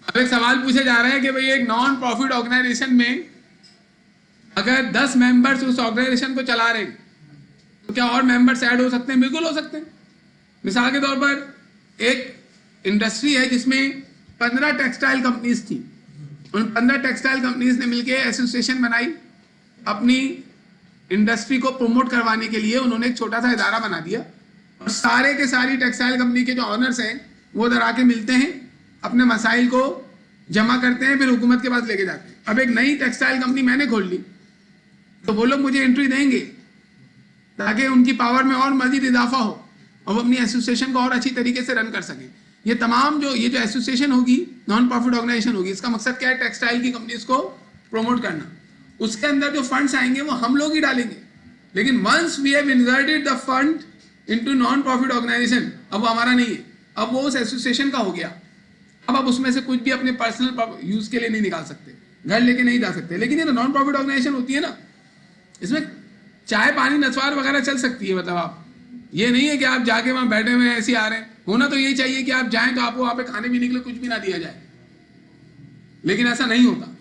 अब एक सवाल पूछे जा रहे हैं कि भाई एक नॉन प्रॉफिट ऑर्गेनाइजेशन में अगर 10 मेंबर्स उस ऑर्गेनाइजेशन को चला रहे हैं तो क्या और मेंबर्स ऐड हो सकते हैं? बिल्कुल हो सकते हैं। मिसाल के तौर पर एक इंडस्ट्री है जिसमें 15 टेक्सटाइल कंपनीज थी। उन 15 टेक्सटाइल कंपनीज ने मिलकर एसोसिएशन बनाई। अपनी इंडस्ट्री को प्रमोट करवाने के लिए उन्होंने एक छोटा सा इदारा बना दिया और सारे के सारी टेक्सटाइल कंपनी के जो ऑनर्स हैं वो उधर आके मिलते हैं, अपने मसाइल को जमा करते हैं, फिर हुकूमत के पास लेके जाते हैं। अब एक नई टेक्सटाइल कंपनी मैंने खोल ली तो वो लोग मुझे एंट्री देंगे ताकि उनकी पावर में और मजीद इजाफा हो और वो अपनी एसोसिएशन को और अच्छी तरीके से रन कर सकें। ये तमाम जो एसोसिएशन होगी, नॉन प्रॉफिट ऑर्गेनाइजेशन होगी, इसका मकसद क्या है? टेक्सटाइल की कंपनीज को प्रमोट करना। उसके अंदर जो फंड्स आएंगे वो हम लोग ही डालेंगे, लेकिन once we have inverted the fund into non profit organisation, अब वो हमारा नहीं है, अब वो उस एसोसिएशन का हो गया। अब आप उसमें से कुछ भी अपने पर्सनल यूज के लिए नहीं निकाल सकते, घर लेके नहीं जा सकते। लेकिन ये तो नॉन प्रॉफिट ऑर्गेनाइजेशन होती है ना, इसमें चाय पानी नस्वार वगैरह चल सकती है। मतलब आप ये नहीं है कि आप जाके वहां बैठे हुए ऐसे आ रहे हैं। होना तो यही चाहिए कि आप जाएं तो आपको वहां पे खाने पीने के लिए कुछ भी ना दिया जाए, लेकिन ऐसा नहीं होता।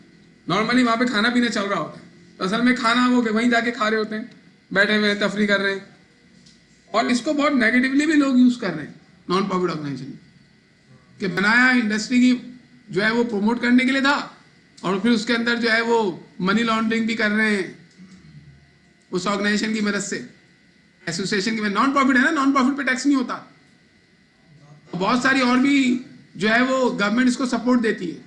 नॉर्मली वहां पे खाना पीना चल रहा होता है, तो असल में खाना वो वहीं जाके खा रहे होते हैं, बैठे हुए तफरी कर रहे हैं। और इसको बहुत नेगेटिवली भी लोग यूज कर रहे हैं नॉन प्रॉफिट ऑर्गेनाइजेशन कि बनाया इंडस्ट्री की जो है वो प्रमोट करने के लिए था और फिर उसके अंदर जो है वो मनी लॉन्ड्रिंग भी कर रहे हैं उस ऑर्गेनाइजेशन की मदद से, एसोसिएशन की। नॉन प्रॉफिट है ना, नॉन प्रॉफिट पे टैक्स नहीं होता। बहुत सारी और भी जो है वो गवर्नमेंट इसको सपोर्ट देती है।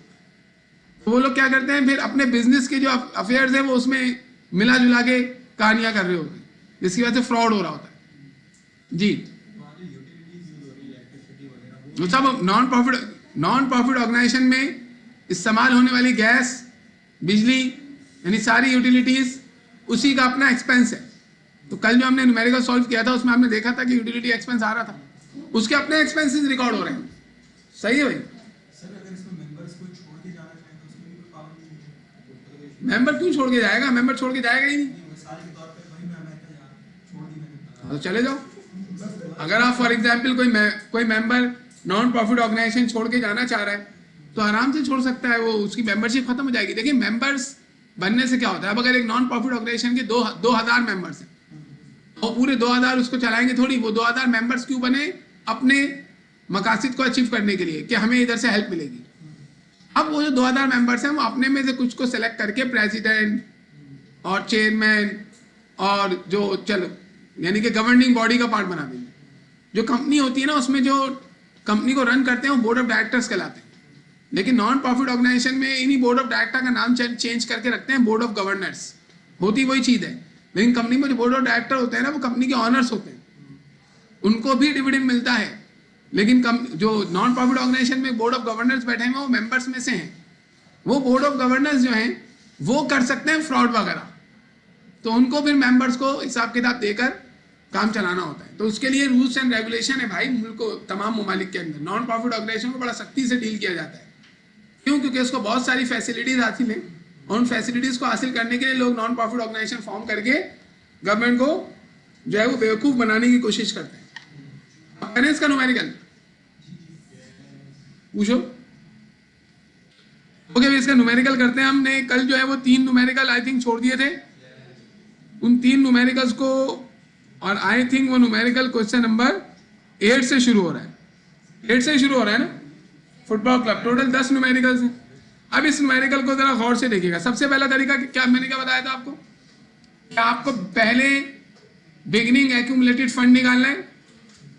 तो वो लोग क्या करते हैं, फिर अपने बिजनेस के जो अफेयर्स है वो उसमें मिला जुला के कहानियां कर रहे होते हैं, जिसकी वजह से फ्रॉड हो रहा होता है। जी, सब नॉन प्रॉफिट ऑर्गेनाइजेशन में इस्तेमाल होने वाली गैस, बिजली, यानी सारी यूटिलिटीज उसी का अपना एक्सपेंस है। तो कल जो हमने न्यूमेरिकल सॉल्व किया था उसमें हमने देखा था कि यूटिलिटी एक्सपेंस आ रहा था, उसके अपने एक्सपेंसेस रिकॉर्ड हो रहे हैं। सही है भाई। मेंबर क्यों छोड़ के जाएगा? मेंबर छोड़ के जाएगा ही नहीं, तो चले जाओ। अगर आप फॉर एग्जांपल कोई मेंबर नॉन प्रॉफिट ऑर्गेनाइजेशन छोड़ के जाना चाह रहा है तो आराम से छोड़ सकता है, वो उसकी मेंबरशिप खत्म हो जाएगी। देखिए मेंबर्स बनने से क्या होता है, अब अगर एक नॉन प्रॉफिट ऑर्गेनाइजेशन के 2000 मेंबर्स हैं और पूरे 2000 उसको चलाएंगे थोड़ी, वो 2000 मेंबर्स क्यों बने? अपने मकासद को अचीव करने के लिए कि हमें इधर से हेल्प मिलेगी। अब वो जो 2000 मेंबर्स हैं वो अपने में से कुछ को सेलेक्ट करके प्रेसिडेंट और चेयरमैन और जो यानी कि गवर्निंग बॉडी का पार्ट बना देंगे। जो कंपनी होती है ना, उसमें जो कंपनी को रन करते हैं वो बोर्ड ऑफ डायरेक्टर्स कहलाते हैं। लेकिन नॉन प्रॉफिट ऑर्गेनाइजेशन में इन्हीं बोर्ड ऑफ डायरेक्टर का नाम चेंज करके रखते हैं बोर्ड ऑफ गवर्नर्स। होती वही चीज़ है, लेकिन कंपनी में जो बोर्ड ऑफ डायरेक्टर होते हैं ना वो कंपनी के ऑनर्स होते हैं, उनको भी डिविडेंड मिलता है। लेकिन जो नॉन प्रॉफिट ऑर्गेनाइजेशन में बोर्ड ऑफ गवर्नर्स बैठे हैं वो मेंबर्स में से हैं। वो बोर्ड ऑफ गवर्नर्स जो हैं वो कर सकते हैं फ्रॉड वगैरह, तो उनको फिर मेंबर्स को हिसाब किताब देकर काम चलाना होता है। तो उसके लिए रूल्स एंड रेगुलेशन है भाई मुल्क को, तमाम ममालिक के अंदर नॉन प्रॉफिट ऑर्गेनाइजेशन को बड़ा सख्ती से डील किया जाता है। क्यों? क्योंकि उसको बहुत सारी फैसिलिटीज हासिल हैं और उन फैसिलिटीज को हासिल करने के लिए लोग नॉन प्रॉफिट ऑर्गेनाइजेशन फॉर्म करके गवर्नमेंट को जो है वो बेवकूफ बनाने की कोशिश करते हैं। करें इसका न्यूमेरिकल पूछो। ओके भाई, इसका न्यूमेरिकल करते हैं। हमने कल जो है वो 3 न्यूमेरिकल आई थिंक छोड़ दिए थे, उन 3 न्यूमेरिकल्स को, और आई थिंक वो न्यूमेरिकल क्वेश्चन नंबर 8 से शुरू हो रहा है। 8 से शुरू हो रहा है ना, फुटबॉल क्लब। टोटल 10 न्यूमेरिकल्स हैं। अब इस न्यूमेरिकल को जरा गौर से देखिएगा। सबसे पहला तरीका क्या, मैंने क्या बताया था आपको, कि आपको पहले बिगिनिंग एक्यूमुलेटेड फंड निकालना है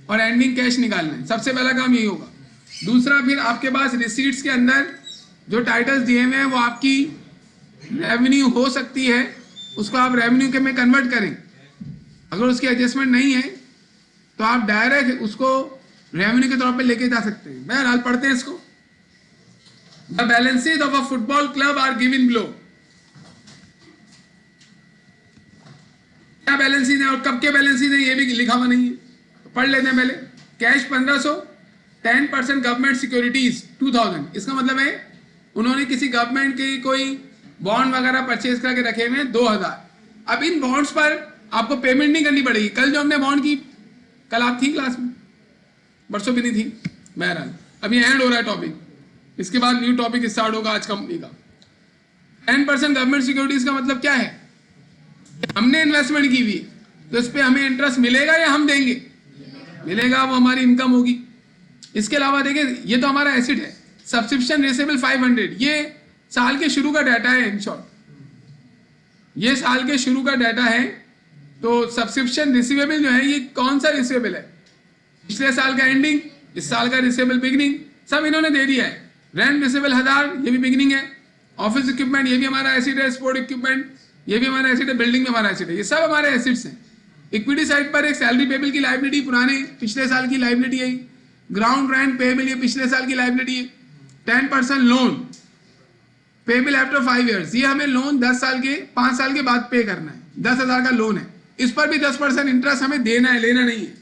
और एंडिंग कैश निकालना है। सबसे पहला काम यही होगा। दूसरा, फिर आपके पास रिसीट्स के अंदर जो टाइटल्स दिए हुए हैं वो आपकी रेवेन्यू हो सकती है, उसको आप रेवेन्यू के में कन्वर्ट करें। अगर उसकी एडजस्टमेंट नहीं है तो आप डायरेक्ट उसको रेवेन्यू के तौर पे लेके जा सकते हैं। बहरहाल पढ़ते हैं इसको। The balances of a football club are given below. क्या बैलेंसेज है और कब के बैलेंसेज है ये भी लिखा हुआ नहीं है, तो पढ़ लेते हैं पहले। Cash 1500, 10% government securities 2000। इसका मतलब है उन्होंने किसी गवर्नमेंट की कोई बॉन्ड वगैरह परचेज करके रखे हुए हैं 2000। अब इन बॉन्ड्स पर आपको पेमेंट नहीं करनी पड़ेगी। कल जो हमने बॉन्ड की, कल आप थी क्लास में, परसों भी नहीं थी, बहरहाल अब ये एंड हो रहा है टॉपिक, इसके बाद न्यू टॉपिक स्टार्ट होगा आज कंपनी का। 10% गवर्नमेंट सिक्योरिटीज का मतलब क्या है? हमने इन्वेस्टमेंट की हुई है तो इस पे हमें इंटरेस्ट मिलेगा या हम देंगे? मिलेगा, वो हमारी इनकम होगी। इसके अलावा देखिए, ये तो हमारा एसिड है, सब्सक्रिप्शन रिसीवेबल 500, ये साल के शुरू का डाटा है। इन शॉर्ट ये साल के शुरू का डाटा है। तो सब्सक्रिप्शन रिसीवेबल जो है, ये कौन सा रिसीवेबल है? पिछले साल का एंडिंग, इस साल का रिसीवेबल बिगनिंग, सब इन्होंने दे दिया है। रेंट रिसीवेबल 1000, ये भी बिगनिंग है। ऑफिस इक्विपमेंट, ये भी हमारा एसिड है। स्पोर्ट इक्विपमेंट, ये भी हमारा एसिड है। बिल्डिंग में हमारा एसिड है। ये सब हमारे एसिड्स हैं। इक्विटी साइड पर एक सैलरी पेबल की लाइबिलिटी, पुराने पिछले साल की लाइबिलिटी है। ग्राउंड रेंट पेबल, ये पिछले साल की लाइबिलिटी है। 10% लोन पेबल आफ्टर 5 ईयर्स, ये हमें लोन 5 साल के बाद पे करना है। 10,000 का लोन है, इस पर भी 10% इंटरेस्ट हमें देना है, लेना नहीं है।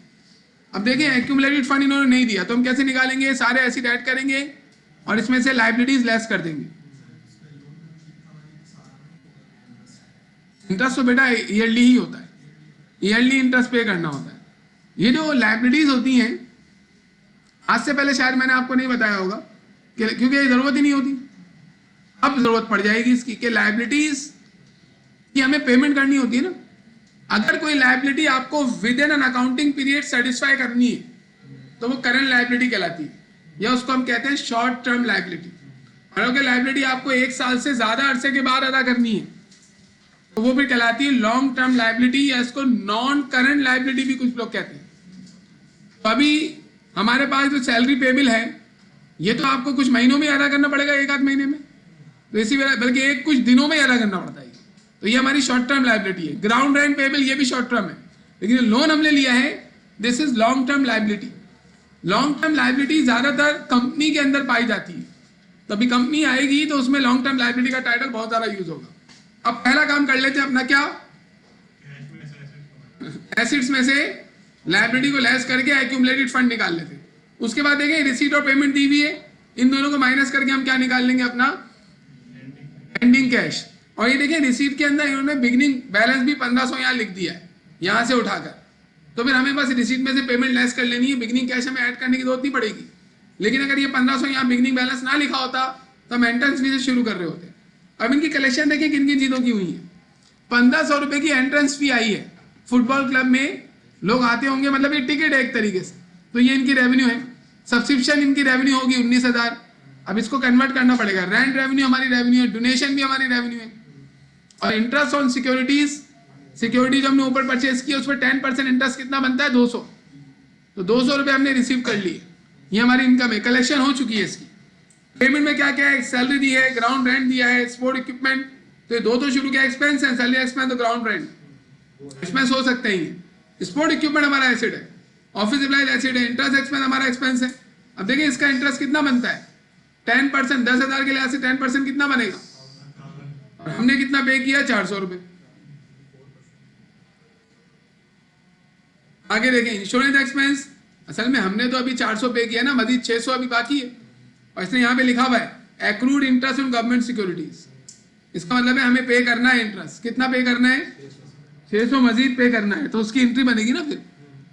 अब देखिए, एक्यूमुलेटेड फंड इन्होंने नहीं दिया तो हम कैसे निकालेंगे? सारे एसिड ऐड करेंगे और इसमें से लाइबिलिटीज लेस कर देंगे। इंटरेस्ट तो बेटा ईयरली ही होता है, ईयरली इंटरेस्ट पे करना होता है। ये जो लाइबिलिटीज होती हैं, आज से पहले शायद मैंने आपको नहीं बताया होगा क्योंकि ये जरूरत ही नहीं होती। अब जरूरत पड़ जाएगी इसकी कि लाइबिलिटीज की हमें पेमेंट करनी होती है ना। अगर कोई लाइबिलिटी आपको with in an accounting period satisfy करनी है तो वो करंट लाइबिलिटी कहलाती है, या उसको हम कहते हैं शॉर्ट टर्म लाइबिलिटी। और अगर लाइबिलिटी आपको 1 साल से ज्यादा अरसे के बाद अदा करनी है तो वो भी कहलाती है लॉन्ग टर्म लाइबिलिटी, या इसको नॉन करंट लाइबिलिटी भी कुछ लोग कहते हैं। तो अभी हमारे पास जो सैलरी पेबल है, ये तो आपको कुछ महीनों में अदा करना पड़ेगा, 1 आध महीने में, तो इसी बल्कि कुछ दिनों में अदा करना पड़ता है। तो ये हमारी शॉर्ट टर्म लाइबिलिटी है। ग्राउंड रेंट पेबल, ये भी शॉर्ट टर्म है, लेकिन लोन हमने लिया है, this is long term liability. Long term liability ज्यादातर कंपनी के अंदर पाई जाती है, तो अभी कंपनी आएगी तो उसमें लॉन्ग टर्म लाइबिलिटी का टाइटल बहुत ज्यादा यूज होगा। अब पहला काम कर लेते हैं अपना, क्या? एसिड्स में से लाइबिलिटी को लेस करके एक्यूमुलेटेड फंड निकाल लेते हैं। उसके बाद देखें, रिसीट और पेमेंट दी हुई है, इन दोनों को माइनस करके हम क्या निकाल लेंगे? अपना एंडिंग कैश। और ये देखिए, रिसीट के अंदर इन्होंने बिगनिंग बैलेंस भी 1500 यहाँ लिख दिया है, यहाँ से उठाकर। तो फिर हमें बस रिसीट में से पेमेंट लेस कर लेनी है, बिगनिंग कैश हमें ऐड करने की जरूरत नहीं पड़ेगी। लेकिन अगर ये 1500 यहाँ बिगनिंग बैलेंस ना लिखा होता तो हम एंट्रेंस फी से शुरू कर रहे होते। अब इनकी कलेक्शन देखिए किन किन चीज़ों की हुई है। 1500 रुपये की एंट्रेंस फी आई है। फुटबॉल क्लब में लोग आते होंगे, मतलब ये टिकट है एक तरीके से, तो ये इनकी रेवेन्यू है। सब्सक्रिप्शन इनकी रेवेन्यू होगी 19,000। अब इसको कन्वर्ट करना पड़ेगा। रेंट रेवेन्यू हमारी रेवेन्यू है, डोनेशन भी हमारी रेवेन्यू है। और इंटरेस्ट ऑन सिक्योरिटीज, सिक्योरिटी जो हमने ऊपर परचेज की उस पर 10% इंटरेस्ट कितना बनता है? 200। तो 200 रुपये हमने रिसीव कर लिए, ये हमारी इनकम है, कलेक्शन हो चुकी है इसकी। पेमेंट में क्या क्या है? सैलरी दी है, ग्राउंड रेंट दिया है, स्पोर्ट इक्विपमेंट, तो ये दो तो शुरू किया एक्सपेंस है, सैलरी एक्सपेंस तो ग्राउंड रेंट एक्सपेंस हो सकते हैं। स्पोर्ट इक्विपमेंट हमारा एसिड है, ऑफिस सप्लाइज एसिड है, इंटरेस्ट एक्सपेंस हमारा एक्सपेंस है। अब देखिए इसका इंटरेस्ट कितना बनता है? 10%, 10,000 के लिहाज से 10% कितना बनेगा? और हमने कितना पे किया? 400 रुपये। आगे देखें, इंश्योरेंस एक्सपेंस, असल में हमने तो अभी 400 पे किया ना, मजीद 600 अभी बाकी है। और इसने यहाँ पे लिखा हुआ है accrued interest on government securities. इसका मतलब है हमें पे करना है इंटरेस्ट। कितना पे करना है? 600 मजीद पे करना है, तो उसकी एंट्री बनेगी ना फिर।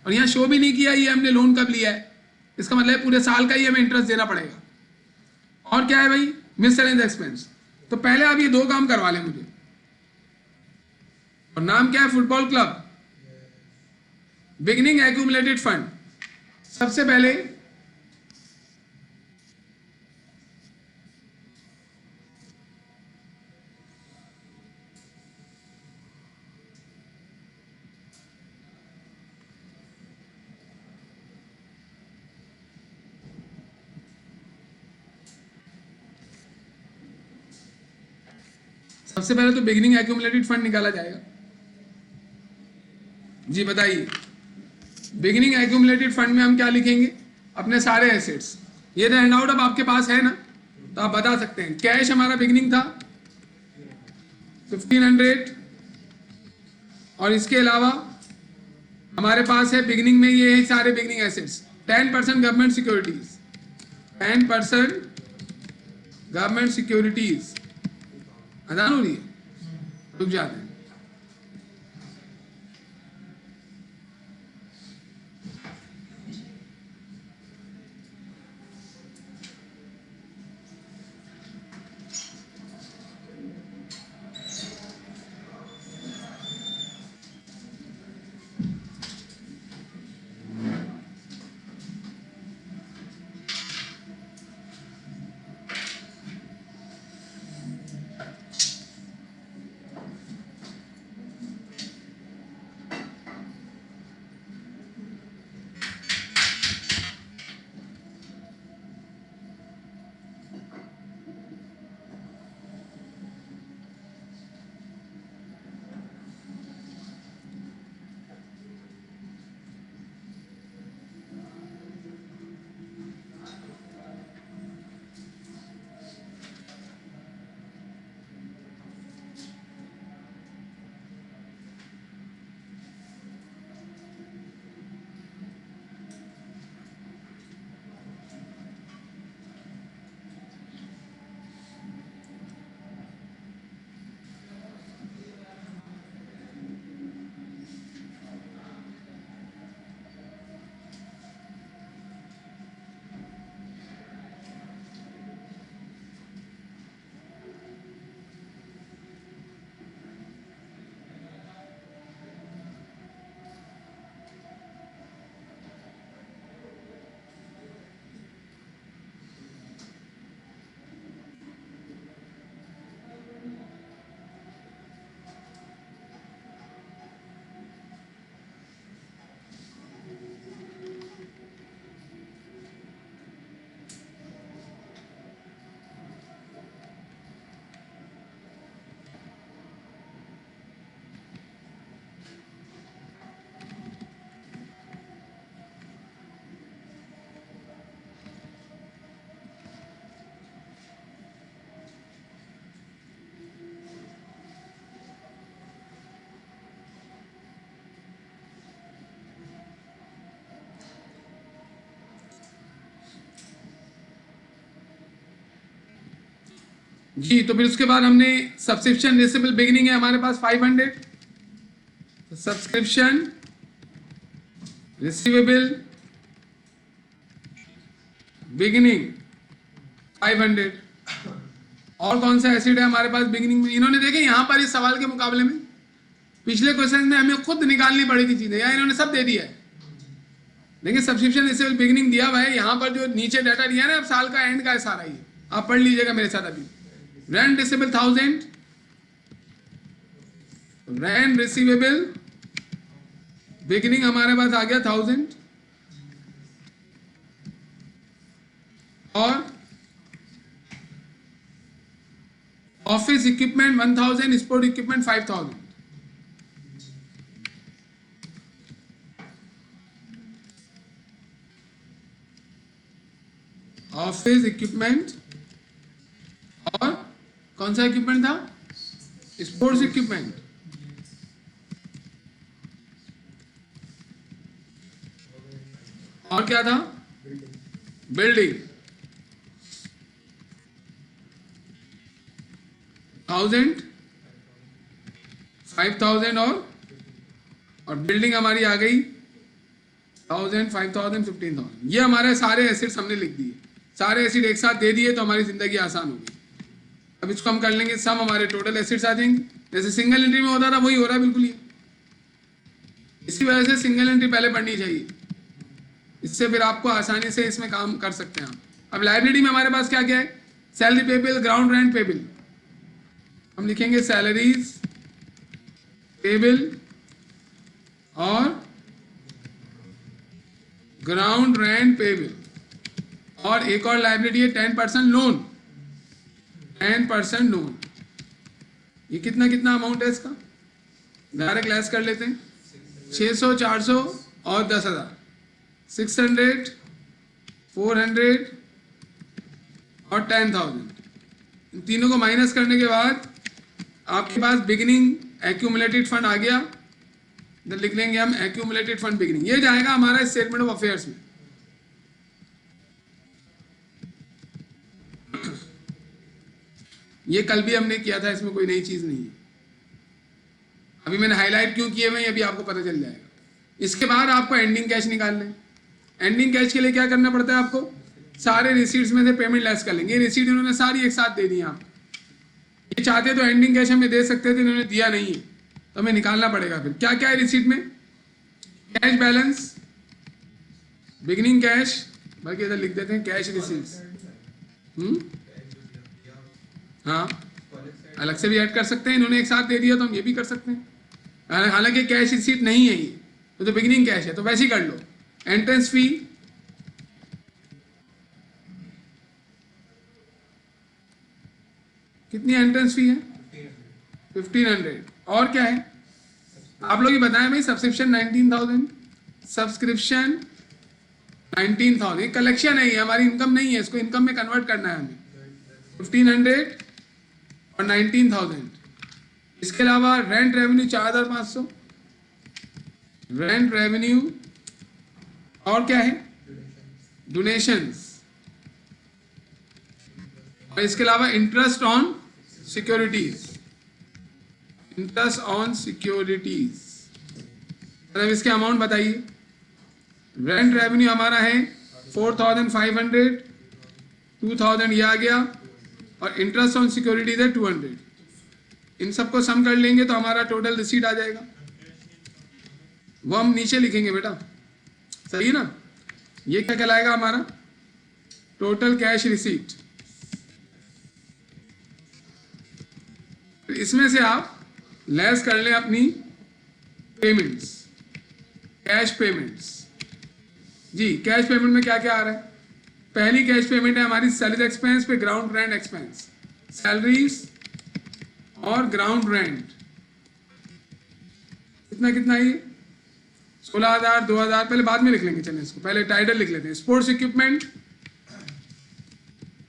और यहाँ शो भी नहीं किया ये हमने लोन कब लिया है, इसका मतलब पूरे साल का ही हमें इंटरेस्ट देना पड़ेगा। और क्या है भाई? मिससेलेनियस एक्सपेंस। तो पहले आप ये 2 काम करवा लें मुझे। और नाम क्या है? Football club beginning accumulated fund. सबसे पहले तो बिगिनिंग एक्यूमुलेटेड फंड निकाला जाएगा। जी बताइए, बिगिनिंग एक्यूमुलेटेड फंड में हम क्या लिखेंगे? अपने सारे एसेट्स। ये हैंडआउट अब आपके पास है ना, तो आप बता सकते हैं। कैश हमारा बिगिनिंग था 1500, और इसके अलावा हमारे पास है बिगिनिंग में ये है सारे beginning assets. 10% government securities, 10% government securities. अदान हो रही है, रुक जाते हैं। जी। तो फिर उसके बाद हमने सब्सक्रिप्शन रिसीवेबल बिगिनिंग है हमारे पास 500, सब्सक्रिप्शन रिसीवेबल बिगिनिंग 500। और कौन सा एसिड है हमारे पास बिगिनिंग में? इन्होंने देखे यहाँ पर इस सवाल के मुकाबले में पिछले क्वेश्चन में हमें खुद निकालनी पड़ी थी चीजें, यहाँ इन्होंने सब दे दिया है। देखिए सब्सक्रिप्शन रिसीवेबल बिगिनिंग दिया हुआ है, यहाँ पर जो नीचे डाटा दिया है ना, अब साल का एंड का है सारा, ये आप पढ़ लीजिएगा मेरे साथ अभी। Rent receivable 1000, rent receivable beginning हमारे पास आ गया 1000, और office equipment 1000, sport equipment 5000। Office equipment और कौन सा इक्विपमेंट था? Sports equipment. और क्या था? बिल्डिंग 1000, 5000 और बिल्डिंग हमारी आ गई 1000, 5000, 15000। ये हमारे सारे एसिड्स हमने लिख दिए, सारे एसिड एक साथ दे दिए तो हमारी जिंदगी आसान होगी। अब इसको हम कर लेंगे सम, हमारे टोटल एसिड्स आ जाएंगे। जैसे सिंगल एंट्री में होता था वही हो रहा है बिल्कुल ये। इसी वजह से सिंगल एंट्री पहले पढ़नी चाहिए, इससे फिर आपको आसानी से इसमें काम कर सकते हैं आप। अब लाइब्रेरी में हमारे पास क्या क्या है? Salary payable, ground rent payable. हम लिखेंगे सैलरीज पेबल और ग्राउंड रेंट पेबल। और एक और लाइब्रेरी है 10% लोन, 10% लोन। ये कितना कितना अमाउंट है इसका? डायरेक्ट लेस कर लेते हैं, 600, 400 और 10,000, 600, 400 और 10,000। इन तीनों को माइनस करने के बाद आपके पास बिगिनिंग एक्यूमुलेटेड फंड आ गया। इधर लिख लेंगे हम एक्यूमुलेटेड फंड बिगिनिंग। ये जाएगा हमारा स्टेटमेंट ऑफ अफेयर्स में। ये कल भी हमने किया था, इसमें कोई नई चीज नहीं है। अभी मैंने हाईलाइट क्यों किए हुए अभी आपको पता चल जाएगा। इसके बाद आपको एंडिंग कैश निकालना है। एंडिंग कैश के लिए क्या करना पड़ता है आपको? सारे रिसीट्स में से पेमेंट लेस कर लेंगे। रिसीट इन्होंने सारी एक साथ दे दी। आप ये चाहते तो एंडिंग कैश हमें दे सकते थे, इन्होंने दिया नहीं है तो हमें निकालना पड़ेगा। फिर क्या क्या है रिसीट में? कैश बैलेंस, बिगिनिंग कैश, बल्कि इधर लिख देते हैं कैश रिसीट्स। हाँ, अलग से भी ऐड कर सकते हैं, इन्होंने एक साथ दे दिया तो हम ये भी कर सकते हैं। हालांकि कैश रिसीट नहीं है ये, तो बिगिनिंग कैश है, तो वैसे ही कर लो। एंट्रेंस फी, कितनी एंट्रेंस फी है? 1500। और क्या है आप लोग ही बताएं भाई। Subscription 19,000, subscription 19,000। ये कलेक्शन है, ये हमारी इनकम नहीं है, इसको इनकम में कन्वर्ट करना है हमें। 1500 और 19,000। इसके अलावा रेंट रेवेन्यू 4,500, रेंट रेवेन्यू। और क्या है? डोनेशंस। और इसके अलावा interest on securities, interest on securities. मतलब इसके अमाउंट बताइए। रेंट रेवेन्यू हमारा है 4,500, 2,000 ये आ गया, और इंटरेस्ट ऑन सिक्योरिटीज है 200। इन सबको सम कर लेंगे तो हमारा टोटल रिसीट आ जाएगा। वो हम नीचे लिखेंगे बेटा, सही है ना? ये क्या कहलाएगा हमारा? Total cash receipt. इसमें से आप लेस कर लें अपनी पेमेंट्स, कैश पेमेंट्स। जी, कैश पेमेंट में क्या क्या आ रहा है? पहली कैश पेमेंट है हमारी सैलरी एक्सपेंस पे ग्राउंड रेंट एक्सपेंस, सैलरीज और ग्राउंड रेंट। कितना कितना है ये? 16,000, 2,000। पहले बाद में लिख लेंगे, चलें इसको पहले टाइटल लिख लेते हैं। स्पोर्ट्स इक्विपमेंट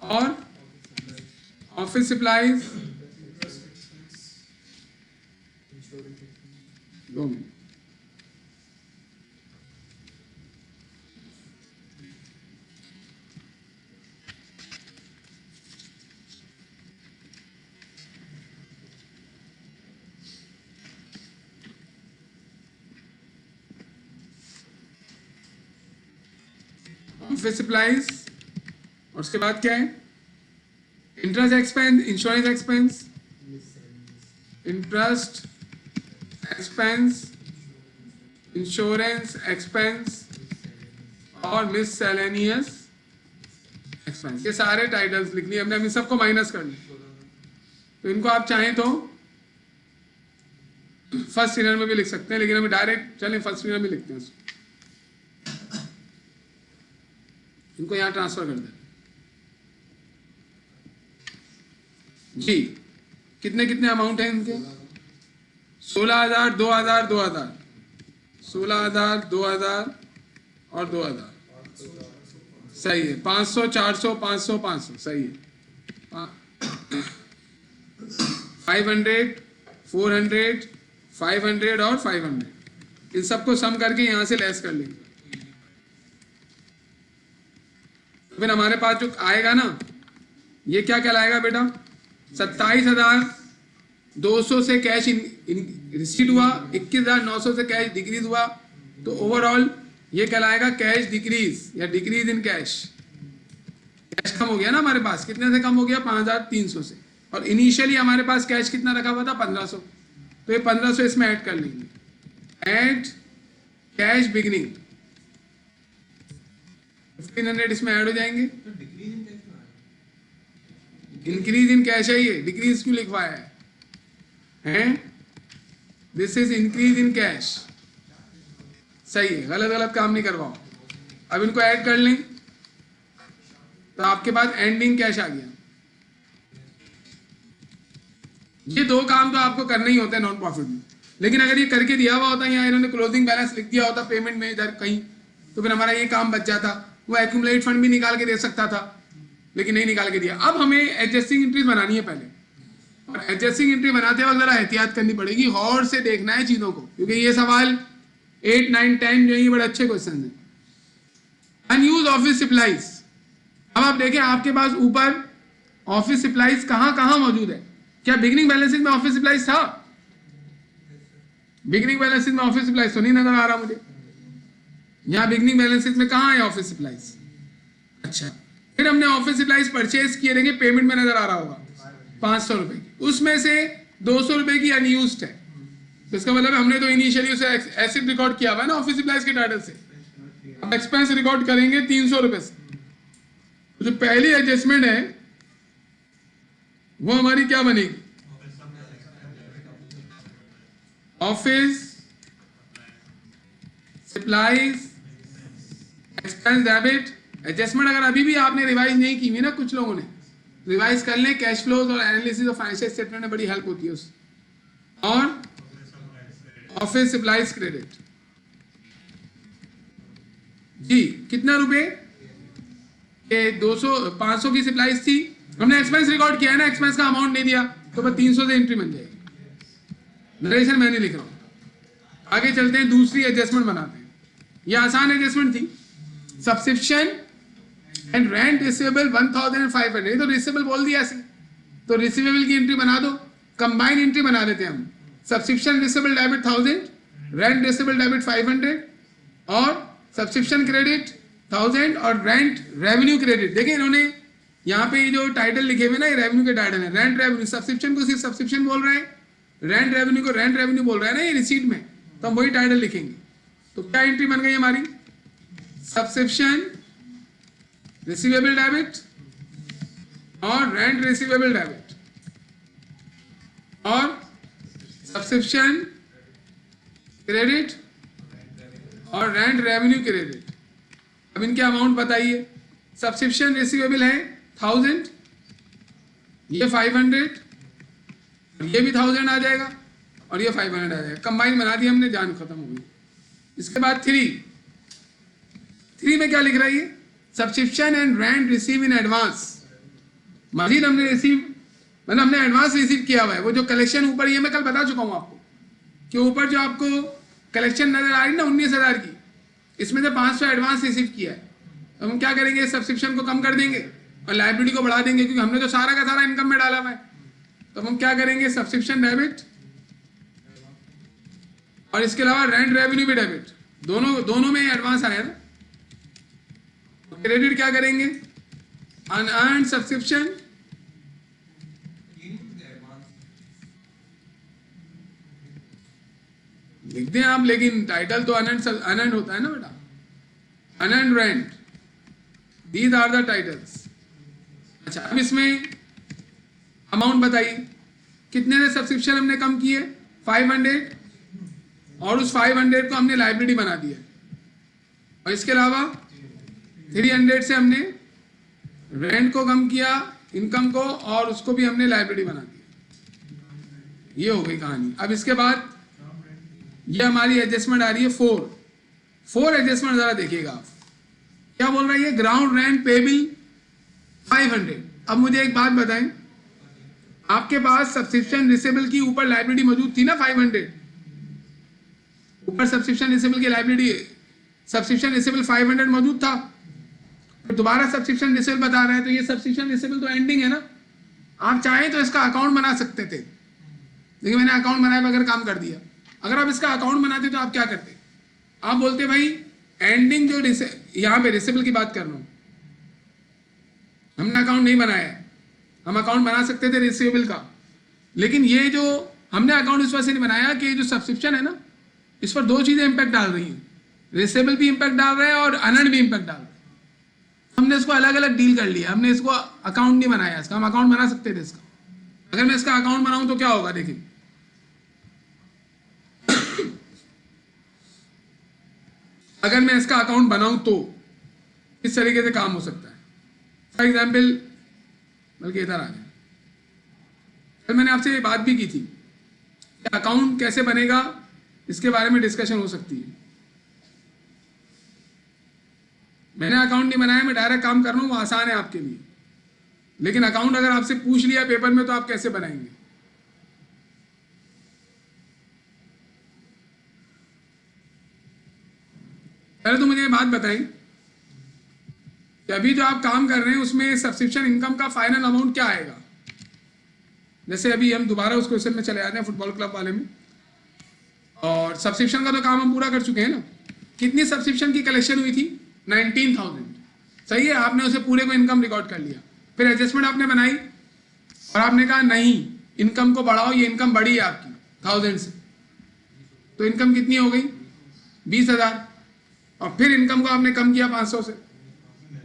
और office supplies. 2 minute. Office supplies, और उसके बाद क्या है? Interest expense, insurance expense, interest expense, insurance expense और मिससेलेनियस एक्सपेंस। ये सारे टाइटल्स लिख लिए हमने, अभी सबको माइनस कर लिया। तो इनको आप चाहें तो फर्स्ट सीरियल में भी लिख सकते हैं, लेकिन अभी डायरेक्ट चलें फर्स्ट सीरियल में लिखते हैं उसको। इनको यहां ट्रांसफर कर दें जी। कितने कितने अमाउंट है इनके? 16,000, 2,000, 2,000, 16,000, 2,000 और 2,000। सही है। 500, 400, 500, 500 सही है। 500, 400, 500 और 500, इन सबको सम करके यहां से लेस कर लेंगे। फिर हमारे पास जो आएगा ना, ये क्या कहलाएगा बेटा? 27,200 से कैश रिसीट हुआ, 21,900 से कैश डिक्रीज हुआ, तो ओवरऑल ये कहलाएगा कैश डिक्रीज या डिक्रीज इन कैश। कैश कम हो गया ना हमारे पास, कितने से कम हो गया? 5,300 से। और इनिशियली हमारे पास कैश कितना रखा हुआ था? 1,500। तो ये 1,500 इसमें ऐड कर लेंगे। ऐड कैश बिगिनिंग 1,500 इसमें ऐड हो जाएंगे। इंक्रीज इन कैश है, ये डिक्रीज क्यों लिखवाया है? This is increase in cash. सही है, गलत गलत काम नहीं करवाओ। अब इनको ऐड कर लें तो आपके पास एंडिंग कैश आ गया। ये दो काम तो आपको करने ही होते हैं नॉन प्रॉफिट में, लेकिन अगर ये करके दिया हुआ होता, यहाँ इन्होंने क्लोजिंग बैलेंस लिख दिया होता पेमेंट में इधर कहीं, तो फिर हमारा ये काम बच जाता। वो एक्यूमुलेट फंड भी निकाल के दे सकता था, लेकिन नहीं निकाल के दिया। अब हमें एडजस्टिंग एंट्रीज बनानी है पहले, और एडजस्टिंग एंट्री बनाते वक्त जरा एहतियात करनी पड़ेगी, गौर से देखना है चीजों को, क्योंकि ये सवाल 8, 9, 10 जो ये बड़े अच्छे क्वेश्चन है। Unused office supplies. अब आप देखें आपके पास ऊपर ऑफिस सप्लाईज कहां कहां मौजूद है। क्या बिगिनिंग बैलेंसिंग में ऑफिस सप्लाईज था? बिगिनिंग बैलेंसिंग में ऑफिस सप्लाईज तो नहीं नजर आ रहा मुझे। यहां बिगिनिंग बैलेंसिंग में कहां है ऑफिस सप्लाईज? अच्छा, फिर हमने ऑफिस सप्लाईज परचेज किए, देंगे पेमेंट में नजर आ रहा होगा 500 रुपए की, उसमें से 200 रुपए की अनयूज्ड है। तो इसका मतलब हमने तो इनिशियली उसे एसिड रिकॉर्ड किया हुआ है ना ऑफिस सप्लाईज के टाइटल से। अब एक्सपेंस रिकॉर्ड करेंगे 300 रुपए से। तो जो पहली एडजस्टमेंट है वो हमारी क्या बनेगी? Office supplies expense debit. Adjustment अगर अभी भी आपने रिवाइज नहीं की हुई ना, कुछ लोगों ने रिवाइज कर लें। कैश फ्लोज और एनालिसिस ऑफ फाइनेंशियल स्टेटमेंट में बड़ी हेल्प होती है उससे। और ऑफिस सप्लाईज क्रेडिट जी, कितना रुपए? 200, 500 की सप्लाईज थी, हमने एक्सपेंस रिकॉर्ड किया है ना, एक्सपेंस का अमाउंट नहीं दिया, तो बस 300 से एंट्री बन जाएगी। नरेशन मैं नहीं लिख रहा हूं। आगे चलते हैं, दूसरी एडजस्टमेंट बनाते हैं। ये आसान एडजस्टमेंट थी। सब्सक्रिप्शन एंड रेंट रिसीवेबल 1,500, तो रिसीवेबल बोल दिया ऐसे, तो रिसीवेबल की एंट्री बना दो। कंबाइन एंट्री बना देते हैं हम। Subscription receivable debit 1,000, rent receivable debit 500 और सब्सक्रिप्शन क्रेडिट 1,000 और रेंट रेवेन्यू क्रेडिट। देखिए इन्होंने यहाँ पे जो टाइटल लिखे हुए ना, ये रेवेन्यू के टाइटल है। रेंट रेवेन्यू, सब्सक्रिप्शन को सिर्फ सब्सक्रिप्शन बोल रहे हैं, रेंट रेवेन्यू को रेंट रेवेन्यू बोल रहे हैं ना ये रिसीट में, तो हम वही टाइटल लिखेंगे। तो क्या एंट्री बन गई हमारी? सब्सक्रिप्शन रिसीवेबल डेबिट और रेंट रिसीवेबल डेबिट और सब्सक्रिप्शन क्रेडिट और रेंट रेवेन्यू क्रेडिट। अब इनके अमाउंट बताइए। सब्सक्रिप्शन रिसीवेबल है 1,000, ये 500, ये भी 1,000 आ जाएगा और ये 500 आ जाएगा। कंबाइन बना दिया हमने, जान खत्म हो गई। इसके बाद 3 में क्या लिख रहा है ये? Subscription and rent receive in advance. मजीद हमने रिसीव, मतलब हमने एडवांस रिसीव किया हुआ है। वो जो कलेक्शन ऊपर, ये मैं कल बता चुका हूं आपको कि ऊपर जो आपको कलेक्शन नजर आ रही है ना 19,000 की, इसमें से 500 एडवांस रिसीव किया है। तो हम क्या करेंगे? सब्सक्रिप्शन को कम कर देंगे और लायबिलिटी को बढ़ा देंगे, क्योंकि हमने तो सारा का सारा इनकम में डाला हुआ है। तो हम क्या करेंगे? सब्सक्रिप्शन डेबिट और इसके अलावा रेंट रेवेन्यू भी डेबिट, दोनों में एडवांस आया ना। क्रेडिट क्या करेंगे? अनअर्न्ड सब्सक्रिप्शन लिख दें आप, लेकिन टाइटल तो अनअर्न्ड होता है ना बेटा, unearned rent, these are the titles. अच्छा, अब इसमें अमाउंट बताइए, कितने से सब्सक्रिप्शन हमने कम किए? 500, और उस 500 को हमने लाइब्रेरी बना दिया, और इसके अलावा 300 से हमने रेंट को कम किया, इनकम को, और उसको भी हमने लाइब्रेरी बना दिया। ये हो गई कहानी। अब इसके बाद ये हमारी एडजस्टमेंट आ रही है 4 एडजस्टमेंट जरा देखिएगा आप क्या बोल रहा है। ये ग्राउंड रेंट पेबल 500। अब मुझे एक बात बताएं, आपके पास सब्सक्रिप्शन रिसेबल की ऊपर लाइब्रेरी मौजूद थी ना 500, ऊपर सब्सक्रिप्शन रिसेबल की लाइब्रेरी, सब्सक्रिप्शन रिसेबल 500 मौजूद था, तो दोबारा सब्सक्रिप्शन रिसेबल बता रहा है, तो ये सब्सक्रिप्शन रिसेबल तो एंडिंग है ना। आप चाहें तो इसका अकाउंट बना सकते थे, लेकिन मैंने अकाउंट बनाए बगैर काम कर दिया। अगर आप इसका अकाउंट बनाते तो आप क्या करते? आप बोलते भाई एंडिंग जो यहाँ पे रिसेबल की बात कर रहा हूं, हमने अकाउंट नहीं बनाया है, हम अकाउंट बना सकते थे रिसेबल का, लेकिन ये जो हमने अकाउंट इस वजह से नहीं बनाया कि जो सब्सक्रिप्शन है ना, इस पर दो चीजें इंपैक्ट डाल रही हैं, रिसेबल भी इंपैक्ट डाल रहा है और अनअर्न्ड भी इंपैक्ट डाल रहा है। हमने इसको अलग अलग डील कर लिया, हमने इसको अकाउंट नहीं बनाया इसका, हम अकाउंट बना सकते थे इसका। अगर मैं इसका अकाउंट बनाऊं तो क्या होगा देखिए, अगर मैं इसका अकाउंट बनाऊं तो इस तरीके से काम हो सकता है। फॉर एग्जाम्पल, बल्कि इधर आ जाए, कल मैंने आपसे ये बात भी की थी कि अकाउंट कैसे बनेगा, इसके बारे में डिस्कशन हो सकती है। मैंने अकाउंट नहीं बनाया, मैं डायरेक्ट काम कर रहा हूं, वो आसान है आपके लिए, लेकिन अकाउंट अगर आपसे पूछ लिया पेपर में तो आप कैसे बनाएंगे? पहले तो मुझे ये बात बताएं कि अभी जो आप काम कर रहे हैं उसमें सब्सक्रिप्शन इनकम का फाइनल अमाउंट क्या आएगा। जैसे अभी हम दोबारा उस क्वेश्चन में चले जाते हैं फुटबॉल क्लब वाले में, और सब्सक्रिप्शन का तो काम हम पूरा कर चुके हैं ना। कितनी सब्सक्रिप्शन की कलेक्शन हुई थी? 19,000। सही है, आपने उसे पूरे को इनकम रिकॉर्ड कर लिया, फिर एडजस्टमेंट आपने बनाई और आपने कहा नहीं, इनकम को बढ़ाओ, ये इनकम बढ़ी है आपकी 1000 से, तो इनकम कितनी हो गई? 20,000। और फिर इनकम को आपने कम किया 500 से,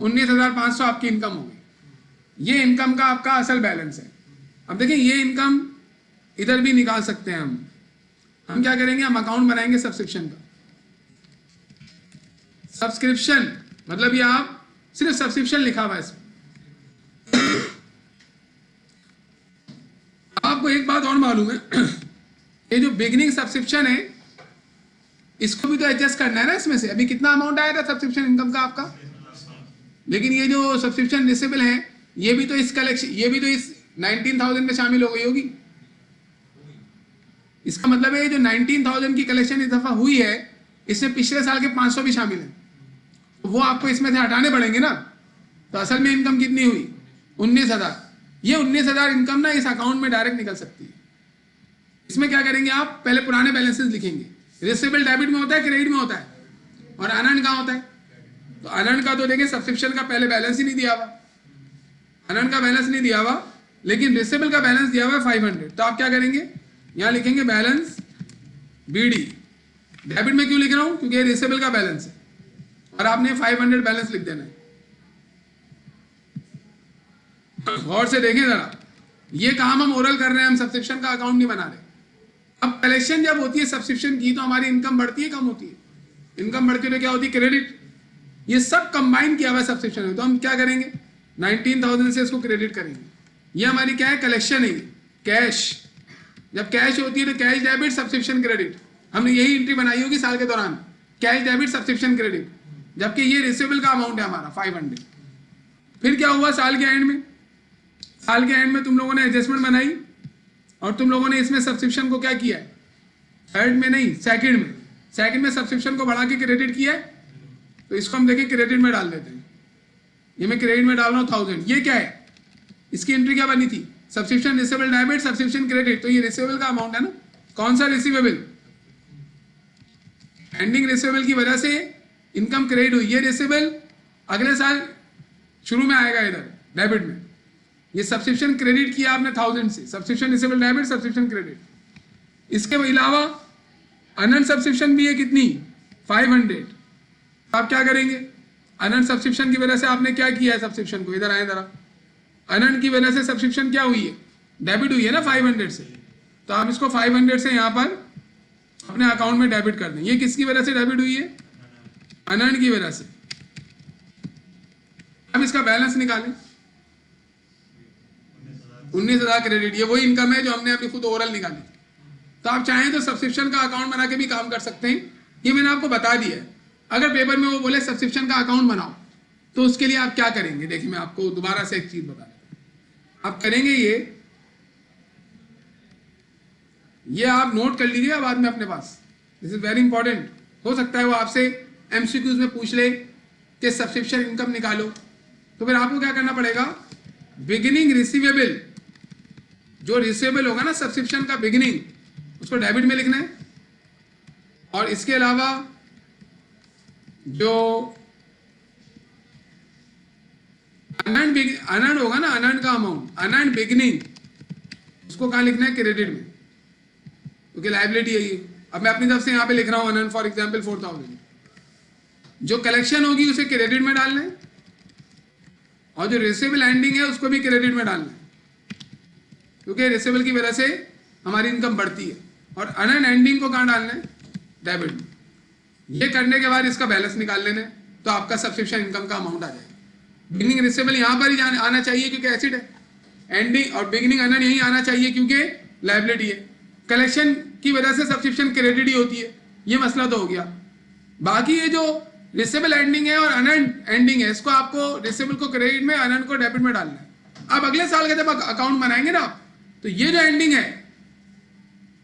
19,500 आपकी इनकम हो गई। ये इनकम का आपका असल बैलेंस है। अब देखिए, ये इनकम इधर भी निकाल सकते हैं हम क्या करेंगे, हम अकाउंट बनाएंगे सब्सक्रिप्शन का। सब्सक्रिप्शन मतलब ये आप सिर्फ सब्सक्रिप्शन लिखा हुआ है इसमें। आपको एक बात और मालूम है, ये जो बिगिनिंग सब्सक्रिप्शन है इसको भी तो एडजस्ट करना है ना इसमें से। अभी कितना अमाउंट आया था सब्सक्रिप्शन इनकम का आपका, लेकिन ये जो सब्सक्रिप्शन रिसेबल है ये भी तो इस कलेक्शन, ये भी तो इस 19,000 में शामिल हो गई होगी। इसका मतलब है जो 19,000 की कलेक्शन इस दफा हुई है, इसमें पिछले साल के 500 भी शामिल है, वो आपको इसमें से हटाने पड़ेंगे ना। तो असल में इनकम कितनी हुई? 19,000। ये 19,000 इनकम ना इस अकाउंट में डायरेक्ट निकल सकती है। इसमें क्या करेंगे आप, पहले पुराने बैलेंसेस लिखेंगे। रिसेबल डेबिट में होता है, क्रेडिट में होता है, और अनअर्न्ड कहाँ होता है? तो अनअर्न्ड का तो देखिए सब्सक्रिप्शन का पहले बैलेंस ही नहीं दिया हुआ, अनअर्न्ड का बैलेंस नहीं दिया हुआ, लेकिन रिसेबल का बैलेंस दिया हुआ है 500। तो आप क्या करेंगे, यहाँ लिखेंगे बैलेंस बीडी। डेबिट में क्यों लिख रहा हूं? क्योंकि ये रिसेबल का बैलेंस है और आपने 500 बैलेंस लिख देना है। गौर से देखें जरा, ये काम हम ओरल कर रहे हैं, हम सब्सक्रिप्शन का अकाउंट नहीं बना रहे। अब कलेक्शन जब होती है सब्सक्रिप्शन की, तो हमारी इनकम बढ़ती है कम होती है? इनकम बढ़ती है तो क्या होती है? क्रेडिट। ये सब कंबाइन किया हुआ है सब्सक्रिप्शन में, तो हम क्या करेंगे, 19,000 से इसको क्रेडिट करेंगे। ये हमारी क्या है? कलेक्शन है, कैश। जब कैश होती है तो कैश डेबिट, सब्सक्रिप्शन क्रेडिट। हमने यही एंट्री बनाई होगी साल के दौरान, कैश डेबिट सब्सक्रिप्शन क्रेडिट, जबकि ये रिसेबल का अमाउंट है हमारा 500। फिर क्या हुआ साल के एंड में? साल के एंड में तुम लोगों ने एडजस्टमेंट बनाई और तुम लोगों ने इसमें सब्सक्रिप्शन को क्या किया है? थर्ड में नहीं, सेकंड में। सेकंड में सब्सक्रिप्शन को बढ़ा के क्रेडिट किया है, तो इसको हम देखें क्रेडिट में डाल देते हैं। ये मैं क्रेडिट में डाल रहा हूँ 1000। ये क्या है? इसकी एंट्री क्या बनी थी? Subscription receivable debit, subscription credit. तो ये रिसेबल का अमाउंट है ना। कौन सा रिसीवेबल? एंडिंग रिसेबल की वजह से इनकम क्रेडिट हुई, ये रिसेबल अगले साल शुरू में आएगा इधर डेबिट में, ये सब्सक्रिप्शन क्रेडिट किया आपने 1000 से, subscription receivable debit, subscription credit. इसके अलावा अनंत सब्सक्रिप्शन भी है कितनी 500। आप क्या करेंगे, अनंत सब्सक्रिप्शन की वजह से आपने क्या किया है सब्सक्रिप्शन को, इधर आए जरा, अनंत की वजह से सब्सक्रिप्शन क्या हुई है, डेबिट हुई है ना 500 से, तो आप इसको 500 से यहाँ पर अपने अकाउंट में डेबिट कर दें। ये किसकी वजह से डेबिट हुई है, अनंत की वजह से। अब इसका बैलेंस निकालें, 19,000 क्रेडिट, ये वही इनकम है जो हमने अभी खुद ओवरऑल निकाली। तो आप चाहें तो सब्सक्रिप्शन का अकाउंट बना के भी काम कर सकते हैं, ये मैंने आपको बता दिया है। अगर पेपर में वो बोले सब्सक्रिप्शन का अकाउंट बनाओ तो उसके लिए आप क्या करेंगे, देखिए मैं आपको दोबारा से एक चीज बता देता हूं। आप करेंगे ये आप नोट कर लीजिएगा बाद में अपने पास, दिस इज वेरी इंपॉर्टेंट। हो सकता है वो आपसे एमसीक्यूज में पूछ ले कि सब्सक्रिप्शन इनकम निकालो, तो फिर आपको क्या करना पड़ेगा, बिगिनिंग रिसीवेबल, जो रिसीवेबल होगा ना सब्सक्रिप्शन का बिगिनिंग, उसको डेबिट में लिखना है। और इसके अलावा जो अनंत होगा ना, अनंत का अमाउंट, अनंत बिगिनिंग, उसको कहाँ लिखना है, क्रेडिट में, क्योंकि लायबिलिटी है ये। अब मैं अपनी तरफ से यहाँ पे लिख रहा हूँ अनंत फॉर एग्जाम्पल 4000। जो कलेक्शन होगी उसे क्रेडिट में डालना है, और जो रिसीवेबल एंडिंग है उसको भी क्रेडिट में डालना है, क्योंकि रिसीवेबल की वजह से हमारी इनकम बढ़ती है। और अनंत एंडिंग को कहाँ डालना है, डेबिट में। ये करने के बाद इसका बैलेंस निकाल लेना है, तो आपका सब्सक्रिप्शन इनकम का अमाउंट आ जाएगा। बिगिनिंग रिसीवेबल यहाँ पर ही आना चाहिए क्योंकि एसिड है, एंडिंग और बिगिनिंग अनंत यही आना चाहिए क्योंकि लायबिलिटी है। कलेक्शन की वजह से सब्सक्रिप्शन क्रेडिट ही होती है, ये मसला तो हो गया। बाकी ये जो रिसीवेबल एंडिंग है और अनंत एंडिंग है, इसको आपको रिसीवेबल को क्रेडिट में, अनंत को डेबिट में डालना है। अब अगले साल का जब अकाउंट बनाएंगे ना आप, तो ये जो एंडिंग है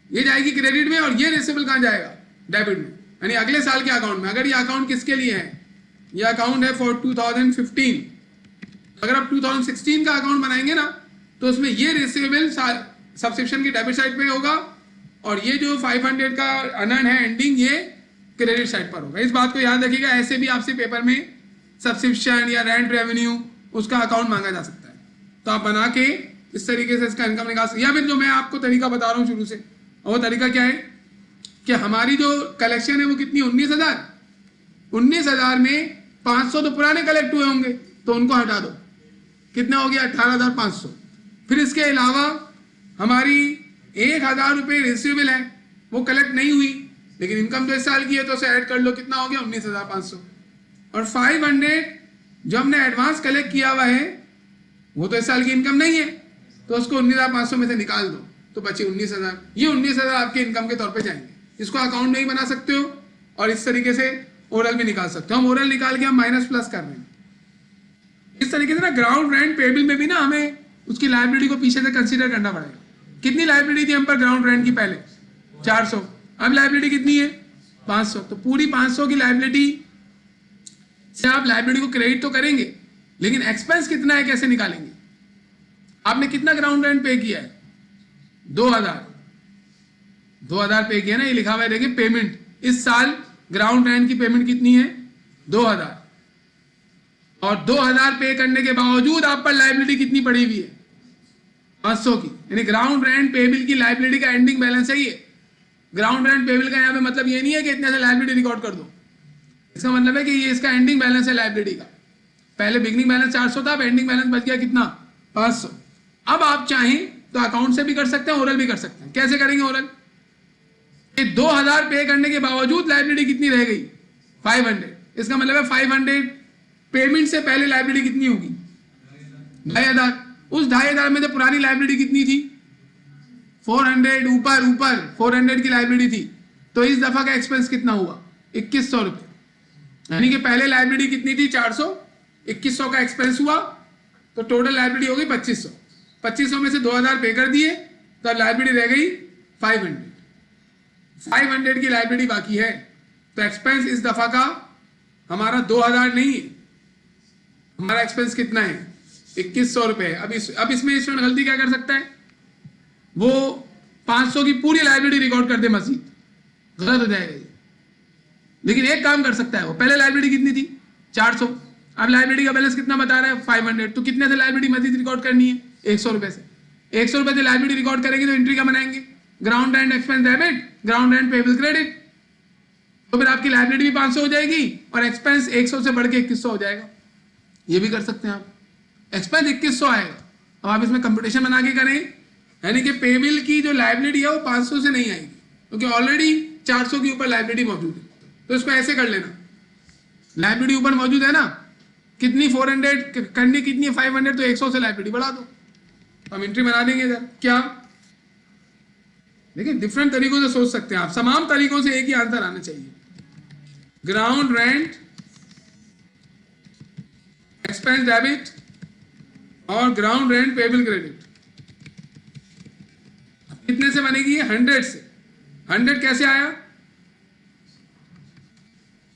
ये जाएगी क्रेडिट में, और ये रिसीवेबल कहाँ जाएगा, डेबिट में, यानी अगले साल के अकाउंट में। अगर ये अकाउंट किसके लिए है, ये अकाउंट है फॉर 2015। अगर आप 2016 का अकाउंट बनाएंगे ना, तो उसमें ये रिसीवेबल सब्सक्रिप्शन की डेबिट साइड पे होगा, और ये जो 500 का अनंत है एंडिंग, ये क्रेडिट साइड पर होगा। इस बात को याद रखिएगा, ऐसे भी आपसे पेपर में सब्सक्रिप्शन या रेंट रेवेन्यू उसका अकाउंट मांगा जा सकता है, तो आप बना के इस तरीके से इसका इनकम निकाल सकते। या फिर जो मैं आपको तरीका बता रहा हूँ शुरू से, और वो तरीका क्या है कि हमारी जो कलेक्शन है वो कितनी, 19,000 में 500 तो पुराने कलेक्ट हुए होंगे, तो उनको हटा दो, कितना हो गया 18,500। फिर इसके अलावा हमारी 1,000 रुपये रिसीवेबल है, वो कलेक्ट नहीं हुई, लेकिन इनकम तो इस साल की है, तो उसे ऐड कर लो, कितना हो गया 19,500। और 500 जो हमने एडवांस कलेक्ट किया हुआ है वो तो इस साल की इनकम नहीं है, तो उसको 19,500 में से निकाल दो, तो बचे 19,000। ये 19,000 आपके इनकम के तौर पे जाएंगे। इसको अकाउंट में ही बना सकते हो, और इस तरीके से ओरल भी निकाल सकते हो। हम ओरल निकाल के हम माइनस प्लस कर रहे हैं। इस तरीके से ना ग्राउंड रेंट पेबल में भी ना हमें उसकी लायबिलिटी को पीछे से कंसीडर करना पड़ेगा। कितनी लायबिलिटी थी हम पर ग्राउंड रेंट की पहले, 400, अब लायबिलिटी कितनी है 500। तो पूरी 500 की लायबिलिटी से आप लायबिलिटी को क्रेडिट तो करेंगे, लेकिन एक्सपेंस कितना है कैसे निकालेंगे। आपने कितना ग्राउंड रेंट पे किया है, 2,000 पे किया ना, ये लिखा हुआ है देखिए पेमेंट। इस साल ग्राउंड रेंट की पेमेंट कितनी है 2,000, और 2,000 पे करने के बावजूद आप पर लायबिलिटी कितनी पड़ी हुई है 500 की। यानी ग्राउंड रेंट पेबल की लायबिलिटी का एंडिंग बैलेंस है ये। ग्राउंड रेंट पेबल का यहाँ पे मतलब ये नहीं है कि इतने से लायबिलिटी रिकॉर्ड कर दो, इसका मतलब है कि ये इसका एंडिंग बैलेंस है लायबिलिटी का। पहले बिगनिंग बैलेंस 400 था, अब एंडिंग बैलेंस बच गया कितना 500। अब आप चाहें तो अकाउंट से भी कर सकते हैं, ओरल भी कर सकते हैं। कैसे करेंगे ओरल, 2,000 पे करने के बावजूद लायबिलिटी कितनी रह गई 500। इसका मतलब है 500 पेमेंट से पहले लायबिलिटी कितनी होगी 2,500। उस 2,500 में तो पुरानी लायबिलिटी कितनी थी 400, ऊपर 400 की लायबिलिटी थी। तो इस दफा का एक्सपेंस कितना हुआ 2,100 रुपए, यानी कि पहले लायबिलिटी कितनी थी 400, 2,100 का एक्सपेंस हुआ, तो टोटल लायबिलिटी हो गई 2,500। 2,500 में से 2,000 पे कर दिए, तो लायबिलिटी रह गई 500 की लायबिलिटी बाकी है। तो एक्सपेंस इस दफा का हमारा 2,000 नहीं है, हमारा एक्सपेंस कितना है 2,100 रुपए। अब इसमें स्टूडेंट गलती क्या कर सकता है, वो 500 की पूरी लायबिलिटी रिकॉर्ड कर दे मजीद, गलत हो जाएगा ये। लेकिन एक काम कर सकता है, वो पहले लायबिलिटी कितनी थी 400, अब लाइब्रेरी का बैलेंस कितना बता रहा है 500, तो कितने से लाइब्रेरी मजीद रिकॉर्ड करनी है 100 रुपए से। 100 रुपए से लाइब्रेरी रिकॉर्ड करेंगे तो एंट्री क्या बनाएंगे, ground rent expense debit, ground rent payable credit. तो फिर आपकी लाइब्रेरी भी 500 हो जाएगी और एक्सपेंस 100 से बढ़ के 2100 हो जाएगा। ये भी कर सकते हैं आप, एक्सपेंस 2100 आएगा। अब आप इसमें कंप्यूटेशन बना के करें, यानी कि पेबिल की जो लाइब्रेरी है वो 500 से नहीं आएगी, क्योंकि ऑलरेडी 400 के ऊपर लाइब्रेरी मौजूद है। तो इसको ऐसे कर लेना, लाइब्रेरी ऊपर मौजूद है ना, कितनी 400 करनी, कितनी 500, तो 100 से लाइब्रेरी बढ़ा दो, हम एंट्री बना देंगे इधर। क्या देखिए, डिफरेंट तरीकों से सोच सकते हैं आप, तमाम तरीकों से एक ही आंसर आना चाहिए। ग्राउंड रेंट एक्सपेंस डेबिट और ग्राउंड रेंट पेबल क्रेडिट कितने से बनेगी, 100 से। 100 कैसे आया,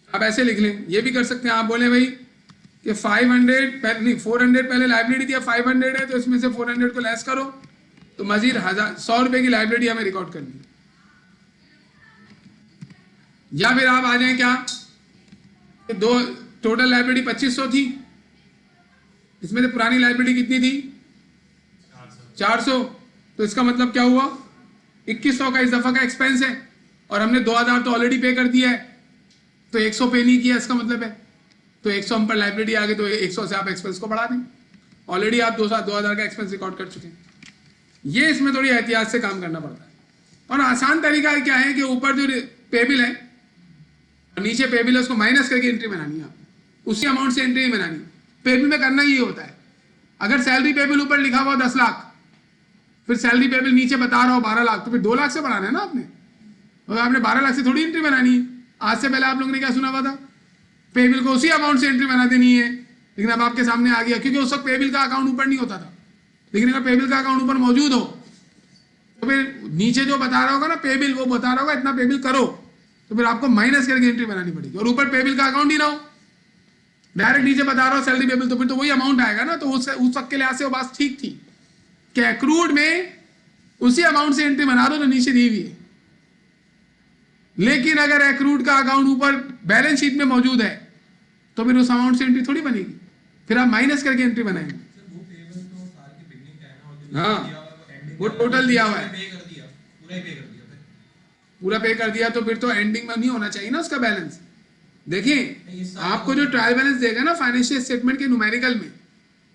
आप ऐसे लिख लें, ये भी कर सकते हैं। आप बोले भाई कि 500 पहले नहीं, 400 पहले लाइब्रेरी दिया, 500 है तो इसमें से 400 को लेस करो, तो मजीद 100 रुपए की लाइब्रेरी हमें रिकॉर्ड करनी है। या फिर आप आ जाएं क्या, दो टोटल लाइब्रेरी 2500 थी, इसमें से पुरानी लाइब्रेरी कितनी थी 400, तो इसका मतलब क्या हुआ 2100 का इस दफा का एक्सपेंस है और हमने 2000 तो ऑलरेडी पे कर दिया है, तो 100 पे नहीं किया, इसका मतलब है तो 100 हम पर लाइब्रेरी आ गई, तो 100 से आप एक्सपेंस को बढ़ा दें। ऑलरेडी आप 2000 का एक्सपेंस रिकॉर्ड कर चुके हैं। ये इसमें थोड़ी एहतियात से काम करना पड़ता है। और आसान तरीका क्या है कि ऊपर जो पेबिल है और नीचे पेबिल है, उसको माइनस करके एंट्री बनानी है, आप उसी अमाउंट से एंट्री बनानी है। पेबिल में करना ये होता है, अगर सैलरी पेबिल ऊपर लिखा हुआ 10 लाख, फिर सैलरी पेबिल नीचे बता रहा हो 12 लाख, तो फिर 2 लाख से बढ़ाना है ना आपने, और आपने 12 लाख से थोड़ी एंट्री बनानी है। आज से पहले आप लोगों ने क्या सुना हुआ था, पेबिल को उसी अमाउंट से एंट्री बना देनी है, लेकिन अब आपके सामने आ गया, क्योंकि उस वक्त पेबिल का अकाउंट ऊपर नहीं होता था। लेकिन अगर पेबिल का अकाउंट ऊपर मौजूद हो तो फिर नीचे जो बता रहा होगा ना पेबिल, वो बता रहा होगा इतना पेबिल करो, तो फिर आपको माइनस करके एंट्री बनानी पड़ेगी। और ऊपर पेबिल का अकाउंट ही ना हो, डायरेक्ट नीचे बता रहा हो सैलरी पेबिल, तो फिर तो वही अमाउंट आएगा ना। तो उस वक्त के लिहाज से वो बात ठीक थी कि एक्रूड में उसी अमाउंट से एंट्री बना दो तो नीचे दी हुई है। लेकिन अगर एक्रूड का अकाउंट ऊपर बैलेंस शीट में मौजूद है तो फिर उस अमाउंट से एंट्री थोड़ी बनेगी, फिर आप माइनस करके एंट्री बनाएंगे। हाँ, वो टोटल दिया हुआ है, पूरा पे कर दिया, तो फिर तो एंडिंग में नहीं होना चाहिए ना उसका बैलेंस। देखिए, आपको जो ट्रायल बैलेंस देगा ना फाइनेंशियल स्टेटमेंट के न्यूमेरिकल में,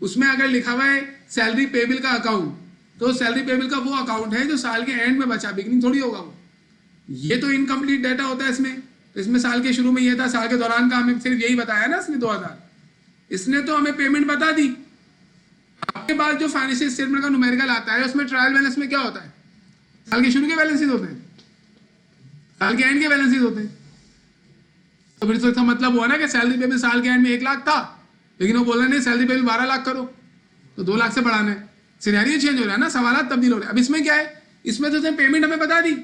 उसमें अगर लिखा हुआ है सैलरी पेबल का अकाउंट, तो सैलरी पेबल का वो अकाउंट है जो साल के एंड में बचा, बिगनिंग थोड़ी होगा वो। ये तो इनकम्प्लीट डाटा होता है इसमें। तो इसमें साल के शुरू में ये था, साल के दौरान का हमें सिर्फ यही बताया ना इसने 2000, इसने तो हमें पेमेंट बता दी। आपके बाद जो फाइनेंशियल स्टेटमेंट का न्यूमेरिकल आता है उसमें ट्रायल बैलेंस में क्या होता है, साल के शुरू के बैलेंसेस होते हैं, साल के एंड के बैलेंसेस होते हैं। तो फिर तो इसका मतलब हुआ ना कि सैलरी पेबल साल के एंड में 1 लाख था, लेकिन वो बोल रहे नहीं सैलरी पेबल 12 लाख करो, तो 2 लाख से बढ़ाना है। सिनेरियो चेंज हो रहा है ना, सवाल तब्दील हो रहे हैं। अब इसमें क्या है, इसमें तो पेमेंट हमें बता दी,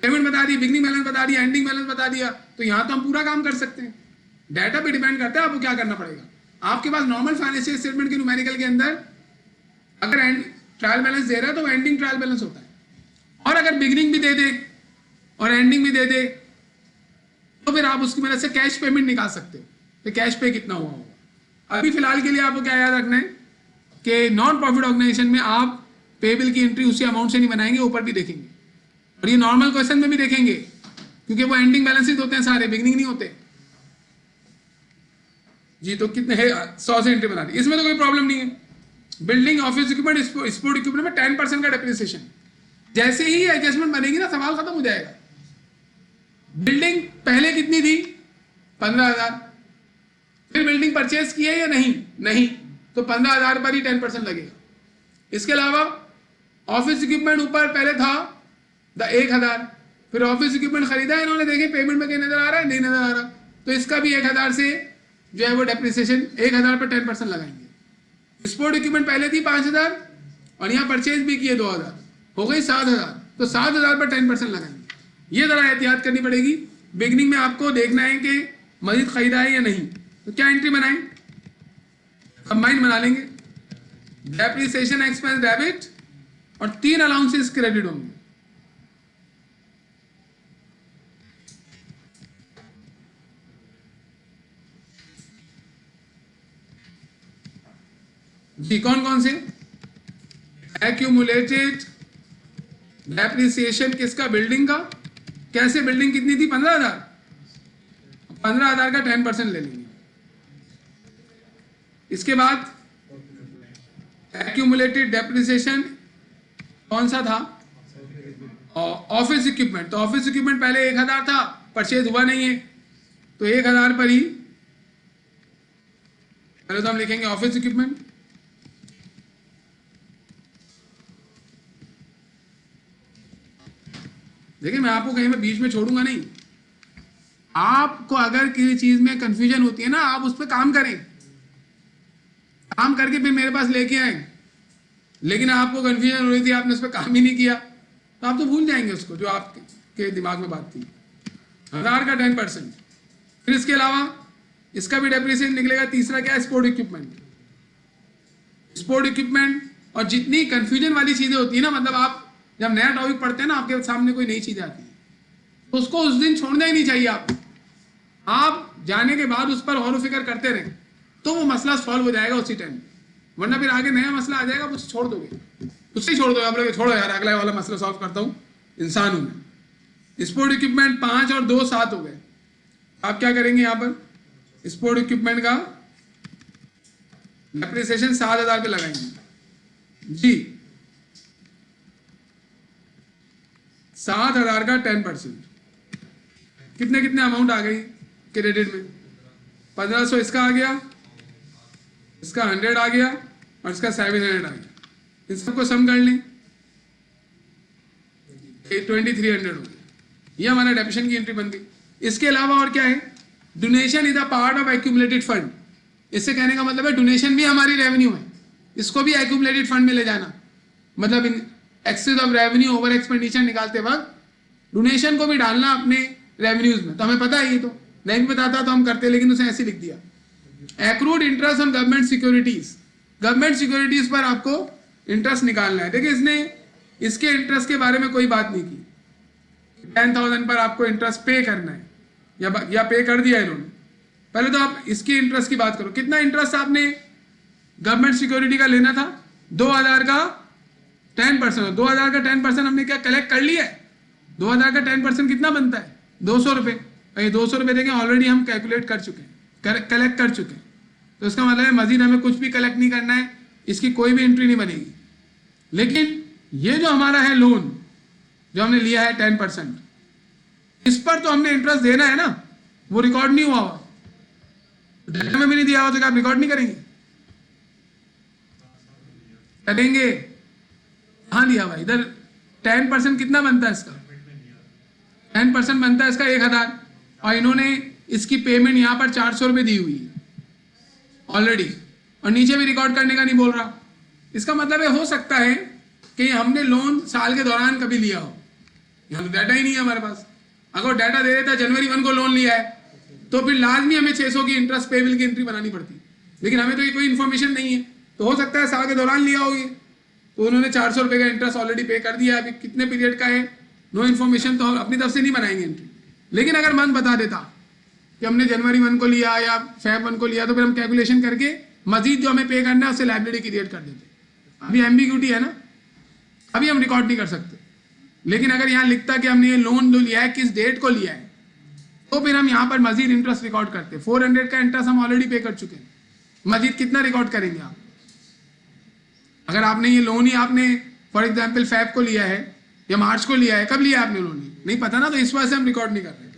पेमेंट बता दी, बिगनिंग बैलेंस बता दिया, एंडिंग बैलेंस बता दिया, तो यहाँ तो हम पूरा काम कर सकते हैं। डाटा पे डिपेंड करता है आपको क्या करना पड़ेगा। आपके पास नॉर्मल फाइनेंशियल स्टेटमेंट के न्यूमेरिकल के अंदर अगर ट्रायल बैलेंस दे रहा है तो एंडिंग ट्रायल बैलेंस होता है, और अगर बिगनिंग भी दे दे और एंडिंग भी दे दे तो फिर आप उसकी मदद से कैश पेमेंट निकाल सकते हो, तो कैश पे कितना हुआ होगा। अभी फिलहाल के लिए आपको क्या याद रखना है कि नॉन प्रॉफिट ऑर्गेनाइजेशन में आप पेबल की एंट्री उसी अमाउंट से नहीं बनाएंगे, ऊपर भी देखेंगे, और ये नॉर्मल क्वेश्चन में भी देखेंगे, क्योंकि वो एंडिंग बैलेंसेस होते हैं सारे, बिगनिंग नहीं होते जी। तो कितने है 100 से एंट्री बना दी, इसमें तो कोई प्रॉब्लम नहीं है। Building, office equipment, sport equipment में 10% का डेप्रिसिएशन, जैसे ही एडजस्टमेंट बनेगी ना सवाल खत्म हो जाएगा। बिल्डिंग पहले कितनी थी 15,000, फिर बिल्डिंग परचेज की है या नहीं, तो 15,000 पर ही 10% लगेगा। इसके अलावा ऑफिस इक्विपमेंट ऊपर पहले था 1,000, फिर ऑफिस इक्विपमेंट खरीदा है इन्होंने, देखे पेमेंट में क्या नजर आ रहा है, नहीं नजर आ रहा, तो इसका भी 1,000 से जो है वो डेप्रिसिएशन 1,000 पर 10% लगाएंगे। स्पोर्ट इक्विपमेंट पहले थी 5,000 और यहाँ परचेज भी किए 2,000, हो गई 7,000, तो 7,000 पर 10% लगाएंगे। ये जरा एहतियात करनी पड़ेगी। बिगनिंग में आपको देखना है कि मजीद खरीदा है या नहीं, तो क्या एंट्री बनाएं, कंबाइन बना लेंगे, डेप्रिसिएशन एक्सपेंस डेबिट और 3 अलाउंसेस क्रेडिट होंगे। जी कौन कौन से? एक्यूमुलेटेड डेप्रिसिएशन किसका? बिल्डिंग का। कैसे? बिल्डिंग कितनी थी? 15,000। 15,000 का 10% ले लेंगे। इसके बाद एक्यूमुलेटेड डेप्रिसिएशन कौन सा था? Office equipment. तो ऑफिस इक्विपमेंट पहले 1,000 था, परचेज हुआ नहीं है, तो 1,000 पर ही पहले तो हम लिखेंगे ऑफिस इक्विपमेंट। देखिए मैं आपको कहीं में बीच में छोड़ूंगा नहीं। आपको अगर किसी चीज में कंफ्यूजन होती है ना, आप उस पर काम करें, काम करके फिर मेरे पास लेके आए। लेकिन आपको कंफ्यूजन हो रही थी, आपने उस पर काम ही नहीं किया, तो आप तो भूल जाएंगे उसको जो आपके दिमाग में बात थी। 1,000 का 10%। फिर इसके अलावा इसका भी डेप्रिसिएशन निकलेगा। तीसरा क्या है? Sport equipment. स्पोर्ट इक्विपमेंट और जितनी कंफ्यूजन वाली चीजें होती है ना, मतलब आप जब नया टॉपिक पढ़ते हैं ना, आपके सामने कोई नई चीज आती है, तो उसको उस दिन छोड़ना ही नहीं चाहिए आपको। आप जाने के बाद उस पर गौर फिक्र करते रहें, तो वो मसला सॉल्व हो जाएगा उसी टाइम। वरना फिर आगे नया मसला आ जाएगा, उसे छोड़ दोगे, उससे छोड़ दोगे। आप लोग छोड़ो यार, अगला वाला मसला सॉल्व करता हूँ, इंसान हूं मैं। स्पोर्ट इक्विपमेंट 5 और 2 7 हो गए। आप क्या करेंगे? यहाँ पर स्पोर्ट इक्विपमेंट का डेप्रिसिएशन 7,000 पे लगाएंगे जी। 7,000 का 10%। कितने कितने अमाउंट आ गई क्रेडिट में? 1,500 इसका आ गया, इसका 100 आ गया और इसका 700 आ गया। इन सबको सम कर लें, 2,300 हो गया। ये हमारा डेप्रिसिएशन की एंट्री बन गई। इसके अलावा और क्या है? Donation is a part of accumulated fund. इससे कहने का मतलब है डोनेशन भी हमारी रेवेन्यू है, इसको भी एक्यूमुलेटेड फंड में ले जाना। मतलब in excess of revenue over expenditure निकालते वक्त डोनेशन को भी डालना अपने रेवेन्यूज में। तो हमें पता है, ये तो नहीं पता था तो हम करते, लेकिन उसे ऐसे लिख दिया। Accrued interest on government securities. Government securities पर आपको इंटरेस्ट निकालना है। देखिए इसने इसके इंटरेस्ट के बारे में कोई बात नहीं की। 10,000 पर आपको इंटरेस्ट पे करना है या पे कर दिया इन्होंने। पहले तो आप इसकी इंटरेस्ट की बात करो। कितना इंटरेस्ट आपने गवर्नमेंट सिक्योरिटी का लेना था? 2,000 का 10%। 2,000 का 10% हमने क्या कलेक्ट कर लिया है? 2,000 का 10% कितना बनता है? 200 रुपये। ये 200 रुपये देखें ऑलरेडी हम कैलकुलेट कर चुके हैं, कलेक्ट कर चुके हैं। तो इसका मतलब है मजीद हमें कुछ भी कलेक्ट नहीं करना है, इसकी कोई भी एंट्री नहीं बनेगी। लेकिन ये जो हमारा है लोन जो हमने लिया है 10%, इस पर तो हमने इंटरेस्ट देना है ना, वो रिकॉर्ड नहीं हुआ हुआ, डेटा में भी नहीं दिया हुआ, तो क्या आप रिकॉर्ड नहीं करेंगे? करेंगे। हाँ लिया हुआ इधर 10% कितना बनता है इसका? 10% बनता है इसका 1,000 और इन्होंने इसकी पेमेंट यहाँ पर 400 रुपये दी हुई है ऑलरेडी, और नीचे भी रिकॉर्ड करने का नहीं बोल रहा। इसका मतलब है हो सकता है कि हमने लोन साल के दौरान कभी लिया हो, यहाँ तो डाटा ही नहीं है हमारे पास। अगर डाटा दे देता जनवरी 1 को लोन लिया है तो फिर लाजमी हमें 600 की इंटरेस्ट पेबल की एंट्री बनानी पड़ती, लेकिन हमें तो ये कोई इन्फॉर्मेशन नहीं है। तो हो सकता है साल के दौरान लिया होगी, तो उन्होंने 400 रुपये का इंटरेस्ट ऑलरेडी पे कर दिया है। अभी कितने पीरियड का है, नो इन्फॉर्मेशन, तो हम अपनी तरफ से नहीं बनाएंगे एंट्री। लेकिन अगर मन बता देता कि हमने जनवरी 1 को लिया या Feb 1 को लिया, तो फिर हम कैलकुलेशन करके मजीद जो हमें पे करना है उससे लायबिलिटी क्रिएट कर देते। अभी एम्बिग्यूटी है ना, अभी हम रिकॉर्ड नहीं कर सकते। लेकिन अगर यहाँ लिखता कि हमने ये लोन जो लिया है किस डेट को लिया है, तो फिर हम यहाँ पर मजीद इंटरेस्ट रिकॉर्ड करते। 400 का इंटरेस्ट हम ऑलरेडी पे कर चुके हैं, मजीद कितना रिकॉर्ड करेंगे आप? अगर आपने ये लोन ही आपने फॉर एग्जाम्पल Feb को लिया है या मार्च को लिया है, कब लिया है आपने लोन? नहीं पता ना, तो इस वजह से हम रिकॉर्ड नहीं कर रहे,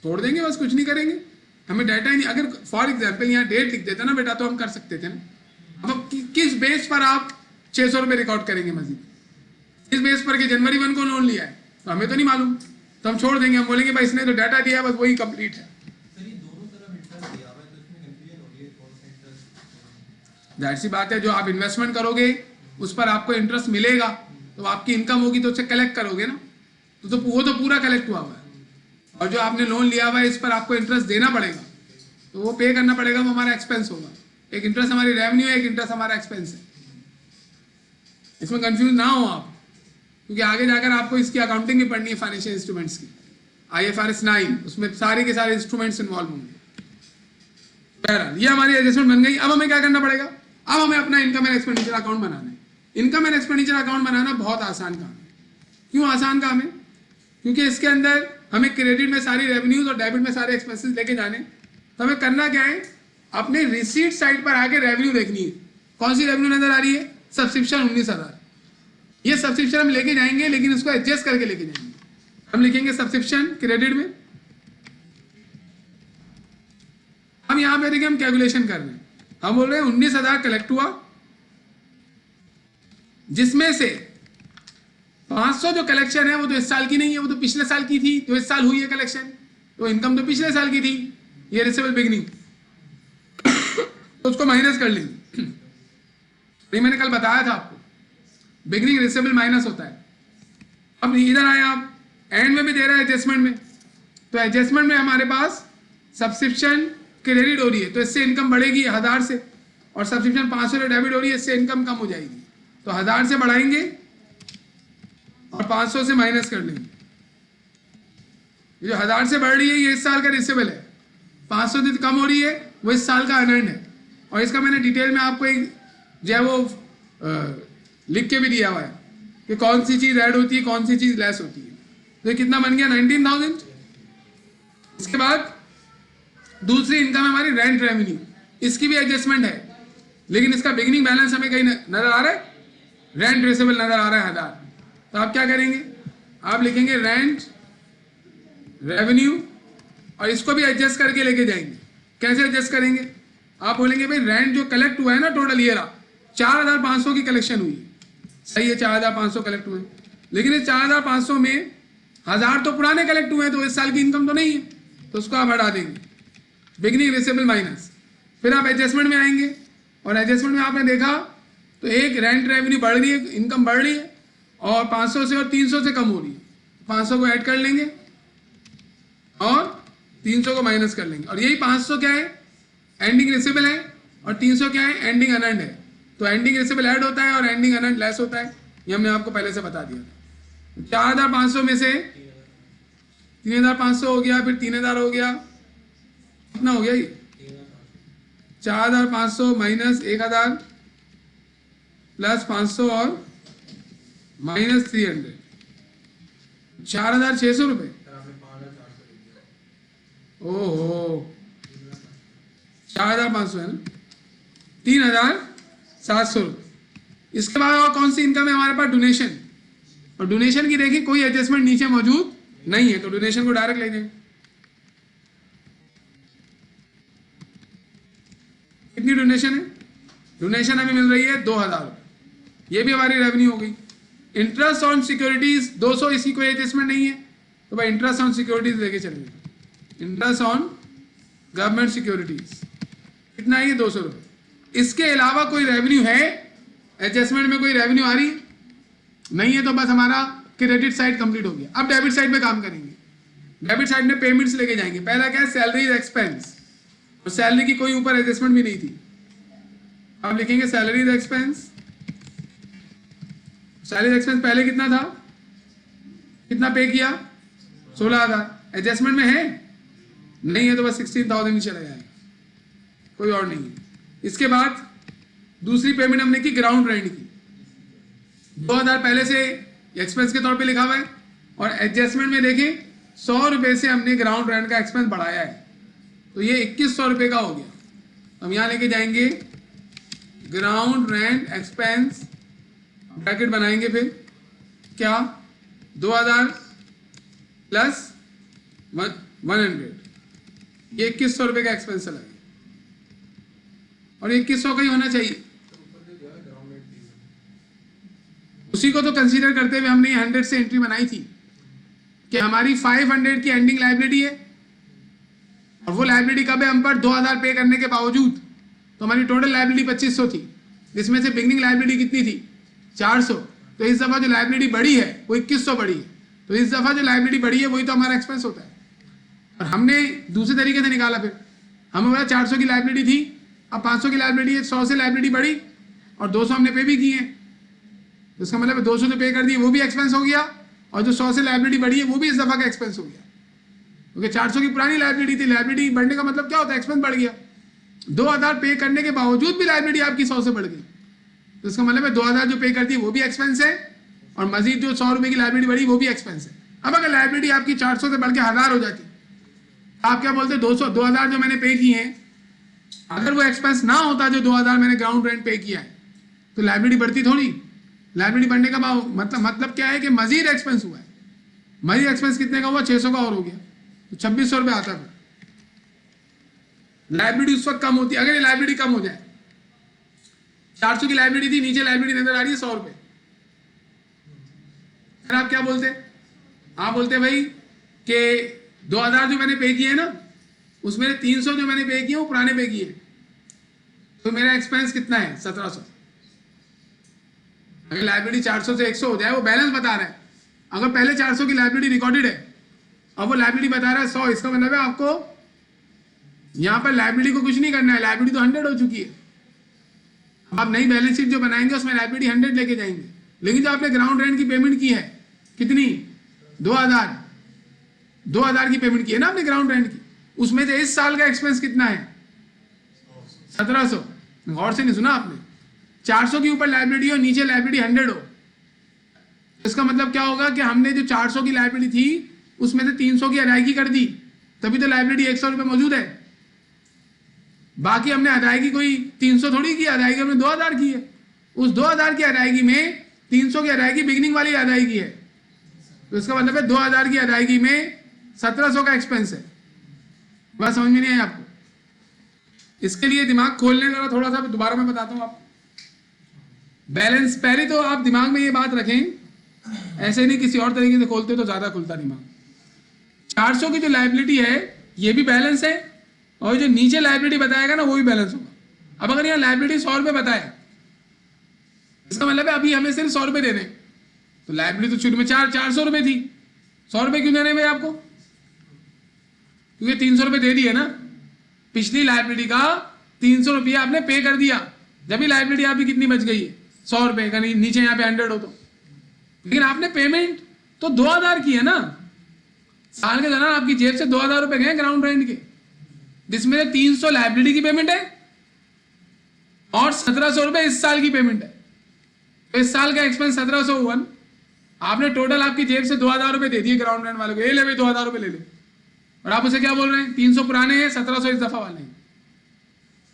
छोड़ देंगे, बस कुछ नहीं करेंगे। हमें डाटा ही नहीं। अगर फॉर एग्जाम्पल यहाँ डेट लिख देते ना बेटा, तो हम कर सकते थे ना। अब किस बेस पर आप 600 रुपये रिकॉर्ड करेंगे मजीद? इस बेस पर कि जनवरी 1 को लोन लिया है, तो हमें तो नहीं मालूम, तो हम छोड़ देंगे। हम बोलेंगे भाई इसने तो डाटा दिया है, बस वही कंप्लीट है। जाहिर सी बात है, जो आप इन्वेस्टमेंट करोगे उस पर आपको इंटरेस्ट मिलेगा, तो आपकी इनकम होगी तो उससे कलेक्ट करोगे ना, तो वो तो पूरा कलेक्ट हुआ हुआ है। और जो आपने लोन लिया हुआ है इस पर आपको इंटरेस्ट देना पड़ेगा, तो वो पे करना पड़ेगा, वो हमारा एक्सपेंस होगा। एक इंटरेस्ट हमारी रेवेन्यू है, एक इंटरेस्ट हमारा एक्सपेंस है। इसमें कंफ्यूज ना हो आप, क्योंकि आगे जाकर आपको इसकी अकाउंटिंग भी पढ़नी है फाइनेंशियल इंस्ट्रूमेंट्स की, IFRS 9, उसमें सारे के सारे इंस्ट्रूमेंट्स इन्वॉल्व होंगे। बहरहाल ये हमारी एडजस्टमेंट बन गई। अब हमें क्या करना पड़ेगा? अब हमें अपना इनकम एंड एक्सपेंडिचर अकाउंट बनाना है। इनकम एंड एक्सपेंडिचर अकाउंट बनाना बहुत आसान काम है। क्यों आसान काम है? क्योंकि इसके अंदर हमें क्रेडिट में सारी रेवेन्यूज और डेबिट में सारे एक्सपेंसेस लेके जाने। तो हमें करना क्या है, अपने रिसीट साइड पर आके रेवेन्यू देखनी है। कौन सी रेवेन्यू नजर आ रही है? सब्सक्रिप्शन 19,000। ये सब्सक्रिप्शन हम लेके जाएंगे, लेकिन इसको एडजस्ट करके लेके जाएंगे। हम लिखेंगे सब्सक्रिप्शन क्रेडिट में। हम यहां पे देखिए हम कैलकुलेशन कर रहे हैं। हम बोल रहे हैं 19,000 कलेक्ट हुआ, जिसमें से 500 जो कलेक्शन है वो तो इस साल की नहीं है, वो तो पिछले साल की थी। तो इस साल हुई है कलेक्शन, तो इनकम तो पिछले साल की थी। ये रिसीवेबल बिगनिंग, तो उसको माइनस कर लेंगे। ये मैंने कल बताया था आपको, बिगनिंग रिसीवेबल माइनस होता है। अब इधर आए आप, एंड में भी दे रहा है एडजस्टमेंट में। तो एडजस्टमेंट में हमारे पास सब्सक्रिप्शन क्रेडिट हो रही है, तो इससे इनकम बढ़ेगी 1000 से, और सब्सक्रिप्शन 500 से डेबिट हो रही है, इससे इनकम कम हो जाएगी। तो 1000 से बढ़ाएंगे और 500 से माइनस कर लेंगे। जो 1000 से बढ़ रही है ये इस साल का रिसीवेबल है, 500 से कम हो रही है वो इस साल का अनर्न्ड है। और इसका मैंने डिटेल में आपको एक जो है वो लिख के भी दिया हुआ है कि कौन सी चीज ऐड होती है, कौन सी चीज लेस होती है। तो ये कितना बन गया? 19,000। इसके बाद दूसरी इनकम है हमारी रेंट रेवेन्यू। इसकी भी एडजस्टमेंट है, लेकिन इसका बिगिनिंग बैलेंस हमें कहीं नजर आ रहा है, रेंट रिसीवेबल नजर आ रहा है 1000। तो आप क्या करेंगे? आप लिखेंगे रेंट रेवेन्यू, और इसको भी एडजस्ट करके लेके जाएंगे। कैसे एडजस्ट करेंगे? आप बोलेंगे भाई रेंट जो कलेक्ट हुआ है ना टोटल ईयर 4,500 की कलेक्शन हुई है, सही है 4,500 कलेक्ट हुए, लेकिन इस 4,500 में 1000 तो पुराने कलेक्ट हुए हैं, तो इस साल की इनकम तो नहीं है, तो उसको आप हटा देंगे। Beginning receivable minus. फिर आप एडजस्टमेंट में आएंगे, और एडजस्टमेंट में आपने देखा तो एक रेंट रेवेन्यू बढ़ रही है, इनकम बढ़ रही है, और 500 से और 300 से कम हो रही है। 500 को ऐड कर लेंगे और 300 को माइनस कर लेंगे। और यही 500 क्या है? एंडिंग रिसीवेबल है, और 300 क्या है? एंडिंग अनर्न्ड है। तो एंडिंग रिसीवेबल ऐड होता है और एंडिंग अनर्न्ड लेस होता है। ये हमने आपको पहले से बता दिया था। 4,500 में से 3,500 हो गया, फिर 3,000 हो गया, कितना हो गया ये? 4,500 माइनस 1,000 प्लस 500 और माइनस 300, 4,600 रुपये। ओहो, 4,500 है ना, 3,700 रुपये। इसके बाद और कौन सी इनकम है हमारे पास? डोनेशन। और डोनेशन की देखिए कोई एडजस्टमेंट नीचे मौजूद नहीं है, तो डोनेशन को डायरेक्ट ले जाएंगे। कितनी डोनेशन है? डोनेशन हमें मिल रही है 2,000 रुपये। ये भी हमारी रेवेन्यू हो गई। इंटरेस्ट ऑन सिक्योरिटीज 200, इसकी कोई एडजस्टमेंट नहीं है, तो भाई इंटरेस्ट ऑन सिक्योरिटीज लेके चलेंगे। इंटरेस्ट ऑन गवर्नमेंट सिक्योरिटीज कितना है? 200 रुपये। इसके अलावा कोई रेवेन्यू है? एडजस्टमेंट में कोई रेवेन्यू आ रही नहीं है, तो बस हमारा क्रेडिट साइड कंप्लीट हो गया। अब डेबिट साइड पे काम करेंगे। डेबिट साइड में पेमेंट्स लेके जाएंगे। पहला क्या है? सैलरी एक्सपेंस, और सैलरी की कोई ऊपर एडजस्टमेंट भी नहीं थी। अब लिखेंगे सैलरी एक्सपेंस। सैलरी एक्सपेंस पहले कितना था? कितना पे किया? 16,000। एडजस्टमेंट में है? नहीं है, तो बस 16,000 ही चले जाएगा, कोई और नहीं है। इसके बाद दूसरी पेमेंट हमने की ग्राउंड रेंट की। 2,000 पहले से एक्सपेंस के तौर पे लिखा हुआ है, और एडजस्टमेंट में देखें 100 रुपये से हमने ग्राउंड रेंट का एक्सपेंस बढ़ाया है, तो ये 2,100 रुपये का हो गया। हम यहाँ लेके जाएंगे ग्राउंड रेंट एक्सपेंस, ब्रैकेट बनाएंगे, फिर क्या? 2,000 प्लस 100, ये 2,100 रुपये का एक्सपेंस चला गया, और 2,100 का ही होना चाहिए। उसी को तो कंसीडर करते हुए हमने 100 से एंट्री बनाई थी कि हमारी 500 की एंडिंग लाइबिलिटी है, और वो लाइबिलिटी कब है? हम पर 2,000 पे करने के बावजूद। तो हमारी टोटल लाइबिलिटी 2,500 थी, जिसमें से बिगनिंग लाइबिलिटी कितनी थी? 400। तो इस दफा जो लाइबिलिटी बढ़ी है वो 2,100 बढ़ी है, तो इस दफा जो लाइबिलिटी बढ़ी है वही तो हमारा एक्सपेंस होता है। और हमने दूसरे तरीके से निकाला, फिर हमें बोला 400 की लाइबिलिटी थी, अब 500 की लाइबिलिटी है, 100 से लाइबिलिटी बढ़ी, और 200 हमने पे भी की है, तो इसका मतलब 200 जो पे कर दिए वो भी एक्सपेंस हो गया, और जो 100 से लाइबिलिटी बढ़ी है वो भी इस दफा का एक्सपेंस हो गया, क्योंकि 400 की पुरानी लाइबिलिटी थी। लाइबिलिटी बढ़ने का मतलब क्या होता है? एक्सपेंस बढ़ गया। 2000 पे करने के बावजूद भी लाइबिलिटी आपकी 100 से बढ़ गई, तो इसका मतलब है 2000 जो पे कर दी वो भी एक्सपेंस है, और मजीद जो 100 रुपए की लाइबिलिटी बढ़ी वो भी एक्सपेंस है। अब अगर लाइबिलिटी आपकी 400 से बढ़ के 1000 हो जाती, आप क्या बोलते? 2000 जो मैंने पे किए हैं, अगर वो एक्सपेंस ना होता जो 2000 मैंने ग्राउंड रेंट पे किया है, तो लाइबिलिटी बढ़ती थोड़ी। लाइबिलिटी बढ़ने का मतलब क्या है कि मजीद एक्सपेंस हुआ है। मजीद एक्सपेंस कितने का हुआ? 600 का और हो गया, तो 2600 रुपये आता है। लाइबिलिटी उस वक्त कम होती है अगर ये लाइबिलिटी कम हो जाए। 400 की लाइबिलिटी थी, नीचे लाइबिलिटी नजर आ रही है 100 रुपये, फिर आप क्या बोलते? आप बोलते भाई कि 2000 जो मैंने पे किए ना, उसमें 300 जो मैंने पे किए वो पुराने पे किए, तो मेरा एक्सपेंस कितना है? 1700। अगर लाइबिलिटी 400 से 100 हो जाए, वो बैलेंस बता रहा है। अगर पहले 400 की लाइबिलिटी रिकॉर्डेड है, अब वो लाइबिलिटी बता रहा है 100, इसका मतलब है आपको यहां पर लाइबिलिटी को कुछ नहीं करना है, लाइबिलिटी तो 100 हो चुकी है। अब आप नई बैलेंस शीट जो बनाएंगे उसमें लाइबिलिटी 100 लेके जाएंगे, लेकिन जो आपने ग्राउंड रेंट की पेमेंट की है कितनी? 2000 की पेमेंट की है ना आपने ग्राउंड रेंट की, उसमें से इस साल का एक्सपेंस कितना है? 1700। गौर से नहीं सुना आपने? 400 के ऊपर लाइबिलिटी हो, नीचे लाइबिलिटी 100 हो, इसका मतलब क्या होगा कि हमने जो 400 की लाइबिलिटी थी उसमें से 300 की अदायगी कर दी, तभी तो लाइबिलिटी 100 रुपये मौजूद है। बाकी हमने अदायगी कोई 300 थोड़ी की, अदायगी हमने 2000 की है। उस 2000 की अदायगी में 300 की अदायगी बिगिनिंग वाली अदायगी है, तो इसका मतलब है 2000 की अदायगी में 1700 का एक्सपेंस है। बात समझ में नहीं आई आपको? इसके लिए दिमाग खोलने का थोड़ा सा दोबारा मैं बताता हूं आपको। बैलेंस पहले तो आप दिमाग में ये बात रखें, ऐसे नहीं किसी और तरीके से खोलते तो ज्यादा खुलता दिमाग। 400 की जो लाइबिलिटी है ये भी बैलेंस है, और जो नीचे लाइबिलिटी बताएगा ना वो भी बैलेंस होगा। अब अगर यहाँ लाइबिलिटी 100 रुपये बताए, इसका मतलब है अभी हमें सिर्फ 100 रुपये देने, तो लाइबिलिटी तो शुरू में 400 रुपये थी, 100 रुपये क्यों देने भाई आपको? क्योंकि 300 रुपये दे दिए ना, पिछली लाइबिलिटी का 300 रुपये आपने पे कर दिया, जब भी लाइबिलिटी आपकी कितनी बच गई है? 100 रुपये का, नीचे यहाँ पे 100 हो तो। लेकिन आपने पेमेंट तो 2000 की है ना, साल के दौरान आपकी जेब से 2000 रुपये गए ग्राउंड रेंट के, जिसमें 300 लाइबिलिटी की पेमेंट है और 1700 रुपये इस साल की पेमेंट है, तो इस साल का एक्सपेंस 1700 हुआ। आपने टोटल आपकी जेब से 2000 रुपये दे दिए ग्राउंड रेंट वाले को, ये ले भाई 2000 रुपये ले ले, और आप उसे क्या बोल रहे हैं? 300 पुराने हैं, 1700 इस दफा वाले हैं,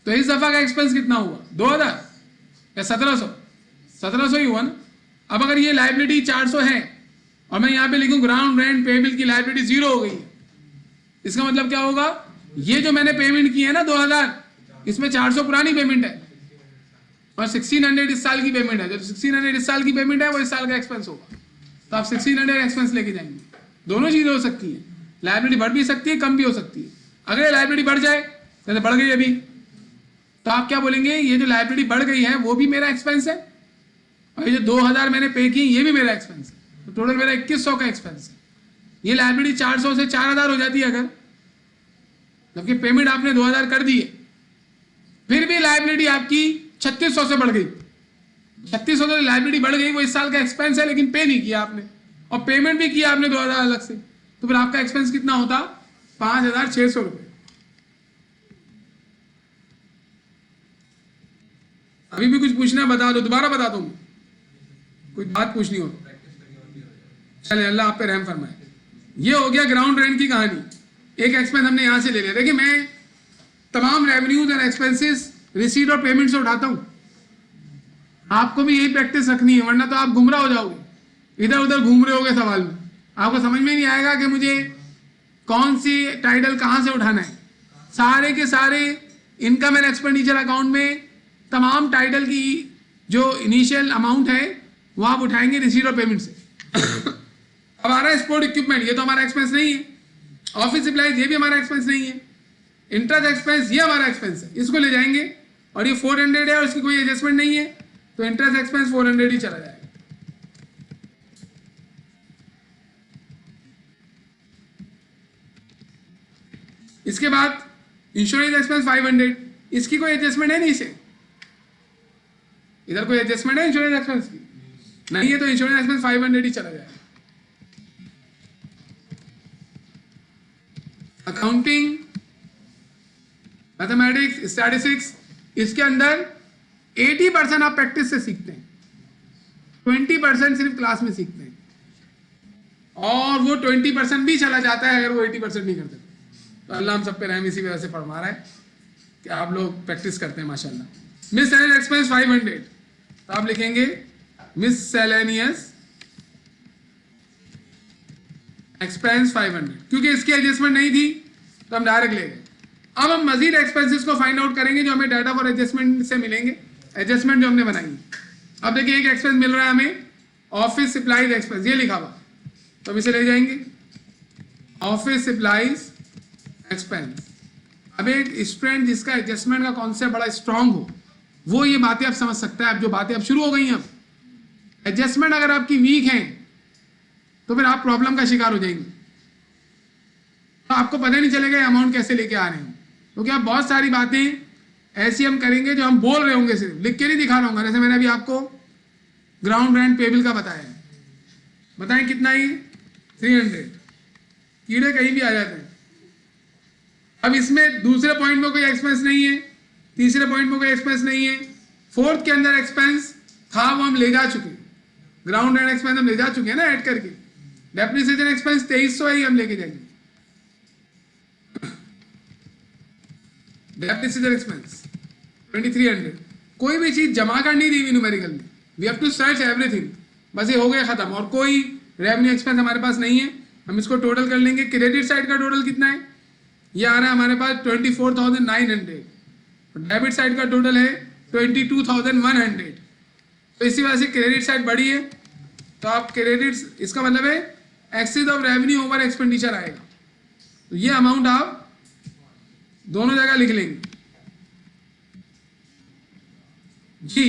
तो इस दफा का एक्सपेंस कितना हुआ? 2000 या 1700? 1700 ही हुआ ना। अब अगर ये लाइबिलिटी 400 है और मैं यहाँ पे लिखूं ग्राउंड रेंट पेबल की लाइबिलिटी 0 हो गई है, इसका मतलब क्या होगा? ये जो मैंने पेमेंट की है ना 2000, इसमें 400 पुरानी पेमेंट है और 1600 इस साल की पेमेंट है। जो 1600 इस साल की पेमेंट है वो इस साल का एक्सपेंस होगा, तो आप 1600 एक्सपेंस लेके जाएंगे। दोनों चीजें हो सकती है, लाइबिलिटी बढ़ भी सकती है, कम भी हो सकती है। अगर ये लाइबिलिटी बढ़ जाए, जैसे बढ़ गई अभी, तो आप क्या बोलेंगे? ये जो लाइबिलिटी बढ़ गई है वो भी मेरा एक्सपेंस है, और ये जो 2000 मैंने पे की ये भी मेरा एक्सपेंस है, तो टोटल मेरा 2100 का एक्सपेंस है। ये लाइबिलिटी 400 से 4000 हो जाती है अगर, जबकि पेमेंट आपने 2000 कर दी है, फिर भी लाइबिलिटी आपकी 3600 से बढ़ गई। 3600 तो लाइबिलिटी बढ़ गई, वो इस साल का एक्सपेंस है, लेकिन पे नहीं किया आपने, और पेमेंट भी किया आपने 2000 अलग से, तो फिर आपका एक्सपेंस कितना होता? 5600 रुपये। अभी भी कुछ पूछना है बता दो, दोबारा बता दो, कोई बात पूछनी हो। चले, अल्लाह आप पे रहम फरमाए। ये हो गया ग्राउंड रेंट की कहानी। एक एक्सपेंस हमने यहां से ले लिया। देखिए, मैं तमाम रेवेन्यूज एंड एक्सपेंसेस रिसीट और पेमेंट से उठाता हूं, आपको भी यही प्रैक्टिस रखनी है, वरना तो आप गुमराह हो जाओगे, इधर उधर घूम रहे होगे सवाल में, आपको समझ में नहीं आएगा कि मुझे कौन सी टाइटल कहां से उठाना है। सारे के सारे इनकम एंड एक्सपेंडिचर अकाउंट में तमाम टाइटल की जो इनिशियल अमाउंट है वो आप उठाएंगे रिसीट और पेमेंट से। अब आ रहा है स्पोर्ट इक्विपमेंट, ये तो हमारा एक्सपेंस नहीं है। ऑफिस सप्लाईज, ये भी हमारा एक्सपेंस नहीं है। इंटरेस्ट एक्सपेंस, ये हमारा एक्सपेंस है, इसको ले जाएंगे, और ये 400 है और इसकी कोई एडजस्टमेंट नहीं है, तो इंटरेस्ट एक्सपेंस 400 ही चला जाएगा। इसके बाद इंश्योरेंस एक्सपेंस 500, इसकी कोई एडजस्टमेंट है नहीं, इसे इधर कोई एडजस्टमेंट है इंश्योरेंस एक्सपेंस की? नहीं है, तो इंश्योरेंस एक्सपेंस 500 ही चला जाएगा। अकाउंटिंग मैथमेटिक्स, स्टैटिस्टिक्स, इसके अंदर 80% आप प्रैक्टिस से सीखते हैं, 20% सिर्फ क्लास में सीखते हैं, और वो 20% भी चला जाता है अगर वो 80% नहीं करते। तो अल्लाह हम सब पे रहम इसी वजह से फरमा रहा है कि आप लोग प्रैक्टिस करते हैं माशाल्लाह। मिससेलेनियस एक्सपेंस 500, तो आप लिखेंगे मिससेलेनियस एक्सपेंस 500, क्योंकि इसकी एडजस्टमेंट नहीं थी तो हम डायरेक्ट ले गए। अब हम मजीद एक्सपेंसेस को फाइंड आउट करेंगे जो हमें डाटा फॉर एडजस्टमेंट से मिलेंगे, एडजस्टमेंट जो हमने बनाई। अब देखिए एक एक्सपेंस मिल रहा है हमें, ऑफिस सप्लाईज एक्सपेंस, ये लिखा हुआ, तो हम इसे ले जाएंगे ऑफिस सप्लाईज एक्सपेंस। अब एक स्टूडेंट जिसका एडजस्टमेंट का कॉन्सेप्ट बड़ा स्ट्रांग हो वो ये बातें आप समझ सकता है। अब जो बातें अब शुरू हो गई हैं, अब एडजस्टमेंट अगर आपकी वीक है तो फिर आप प्रॉब्लम का शिकार हो जाएंगे, तो आपको पता नहीं चलेगा अमाउंट कैसे लेके आ रहे हैं, क्योंकि आप बहुत सारी बातें ऐसी हम करेंगे जो हम बोल रहे होंगे, सिर्फ लिख के नहीं दिखा रहा हूँ। जैसे मैंने अभी आपको ग्राउंड रेंट पेबल का बताया है, बताएं कितना ही 300, कीड़े कहीं भी आ जाते हैं। अब इसमें दूसरे पॉइंट में कोई एक्सपेंस नहीं है, तीसरे पॉइंट में कोई एक्सपेंस नहीं है, फोर्थ के अंदर एक्सपेंस था वो हम ले जा चुके, ग्राउंड रेंट एक्सपेंस हम ले जा चुके हैं ना ऐड करके। डेप्रिसिएशन एक्सपेंस 2300 ही हम लेके जाएंगे, डेप्रिसिएशन एक्सपेंस 2300। कोई भी चीज जमा करनी थी न्यूमेरिकल में, we have to search everything, बस ये हो गया खत्म। और कोई रेवेन्यू एक्सपेंस हमारे पास नहीं है, हम इसको टोटल कर लेंगे। क्रेडिट साइड का टोटल कितना है, ये आ रहा है हमारे पास 24,900, डेबिट साइड का टोटल है 22,100। तो इसी वजह से क्रेडिट साइड बढ़ी है, तो आप क्रेडिट, इसका मतलब है excess of revenue over expenditure आएगा, तो ये अमाउंट आप दोनों जगह लिख लेंगे जी।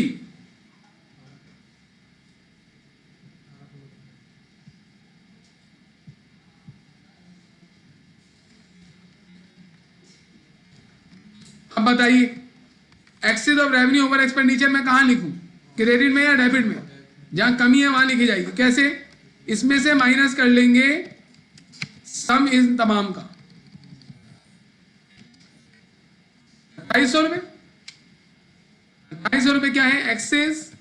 अब बताइए excess of revenue over expenditure मैं कहां लिखूं, क्रेडिट में या डेबिट में? जहां कमी है वहां लिखी जाएगी। कैसे? इसमें से माइनस कर लेंगे सम इन तमाम का 250 रुपए। 250 रुपए क्या है? Excess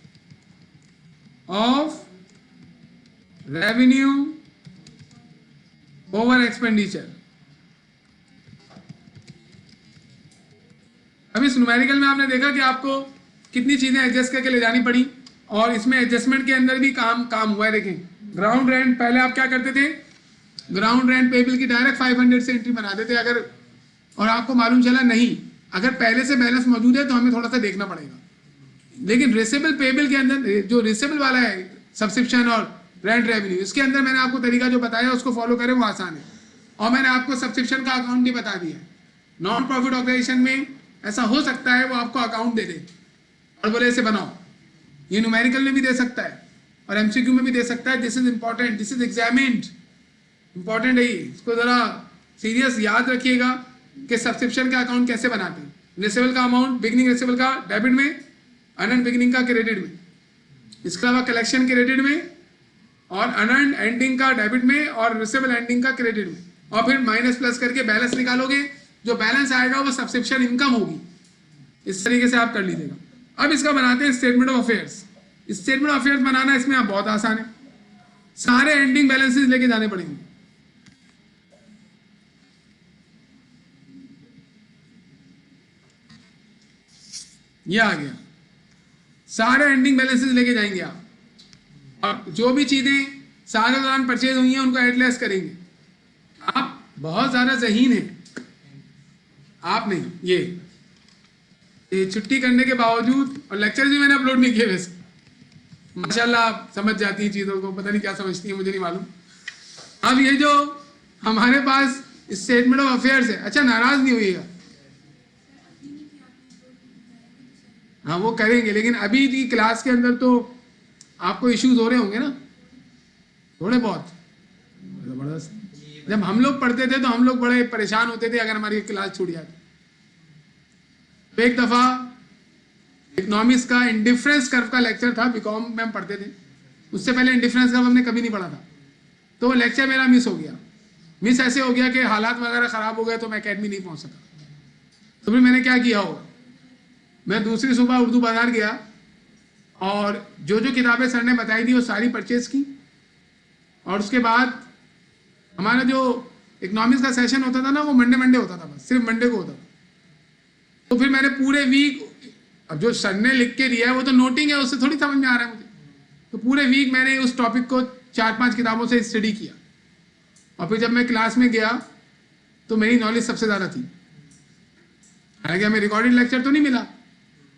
of revenue over expenditure. अब इस न्यूमेरिकल में आपने देखा कि आपको कितनी चीजें एडजस्ट करके ले जानी पड़ी, और इसमें एडजस्टमेंट के अंदर भी काम हुआ है। देखें ग्राउंड रेंट, पहले आप क्या करते थे, ग्राउंड रेंट पेबल की डायरेक्ट 500 से एंट्री बनाते थे, अगर और आपको मालूम चला नहीं, अगर पहले से बैलेंस मौजूद है तो हमें थोड़ा सा देखना पड़ेगा। लेकिन रिसेबल पेबल के अंदर जो रिसेबल वाला है सब्सक्रिप्शन और रेंट रेवेन्यू, इसके अंदर मैंने आपको तरीका जो बताया उसको फॉलो करें, वो आसान है। और मैंने आपको सब्सक्रिप्शन का अकाउंट भी बता दिया है। नॉन प्रॉफिट ऑर्गेनाइजेशन में ऐसा हो सकता है वो आपको अकाउंट दे दे और बोले इसे बनाओ, ये न्यूमेरिकल में भी दे सकता है और एमसीक्यू में भी दे सकता है। This is important, this is examined, important है ये, इसको जरा सीरियस याद रखिएगा कि सब्सक्रिप्शन का अकाउंट कैसे बनाते हैं। रिसेबल का अमाउंट, बिगिनिंग रिसेबल का डेबिट में, अनअर्न्ड बिगिनिंग का क्रेडिट में, इसके अलावा कलेक्शन क्रेडिट में, और अनअर्न्ड एंडिंग का डेबिट में, और रिसेबल एंडिंग का क्रेडिट में, और फिर माइनस प्लस करके बैलेंस निकालोगे। जो बैलेंस आएगा वो सब्सक्रिप्शन इनकम होगी। इस तरीके से आप कर लीजिएगा। अब इसका बनाते हैं statement of affairs. Statement of affairs बनाना इसमें आप बहुत आसान है, सारे एंडिंग बैलेंसेस लेके जाने पड़ेंगे। ये आ गया, सारे एंडिंग बैलेंसेस लेके जाएंगे आप, और जो भी चीजें साल के दौरान परचेज हुई हैं उनको एडलेस करेंगे। आप बहुत ज्यादा ज़हीन हैं, आप नहीं, ये छुट्टी करने के बावजूद, और लेक्चर भी मैंने अपलोड नहीं किए वैसे, माशाल्लाह आप समझ जाती हैं चीज़ों को, पता नहीं क्या समझती हैं, मुझे नहीं मालूम। अब ये जो हमारे पास स्टेटमेंट ऑफ अफेयर्स है, अच्छा नाराज नहीं हुईगा, हाँ वो करेंगे, लेकिन अभी की क्लास के अंदर तो आपको इश्यूज हो रहे होंगे ना थोड़े बहुत, जबरदस्त। जब हम लोग पढ़ते थे तो हम लोग बड़े परेशान होते थे अगर हमारी क्लास छूट जाती। तो एक दफ़ा इकोनॉमिक्स का इंडिफरेंस कर्व का लेक्चर था, बीकॉम में हम पढ़ते थे, उससे पहले इंडिफरेंस कर्व हमने कभी नहीं पढ़ा था, तो वो लेक्चर मेरा मिस हो गया। मिस ऐसे हो गया कि हालात वगैरह ख़राब हो गए तो मैं अकेडमी नहीं पहुंच सका। तो फिर मैंने क्या किया होगा, मैं दूसरी सुबह उर्दू बाजार गया और जो जो किताबें सर ने बताई थी वो सारी परचेज की, और उसके बाद हमारा जो इकोनॉमिक्स का सेशन होता था ना वो मंडे होता था, बस सिर्फ मंडे को होता था। तो फिर मैंने पूरे वीक, अब जो सर ने लिख के दिया है वो तो नोटिंग है, उससे थोड़ी समझ में आ रहा है मुझे, तो पूरे वीक मैंने उस टॉपिक को 4-5 किताबों से स्टडी किया, और फिर जब मैं क्लास में गया तो मेरी नॉलेज सबसे ज़्यादा थी। हालांकि हमें रिकॉर्डेड लेक्चर तो नहीं मिला,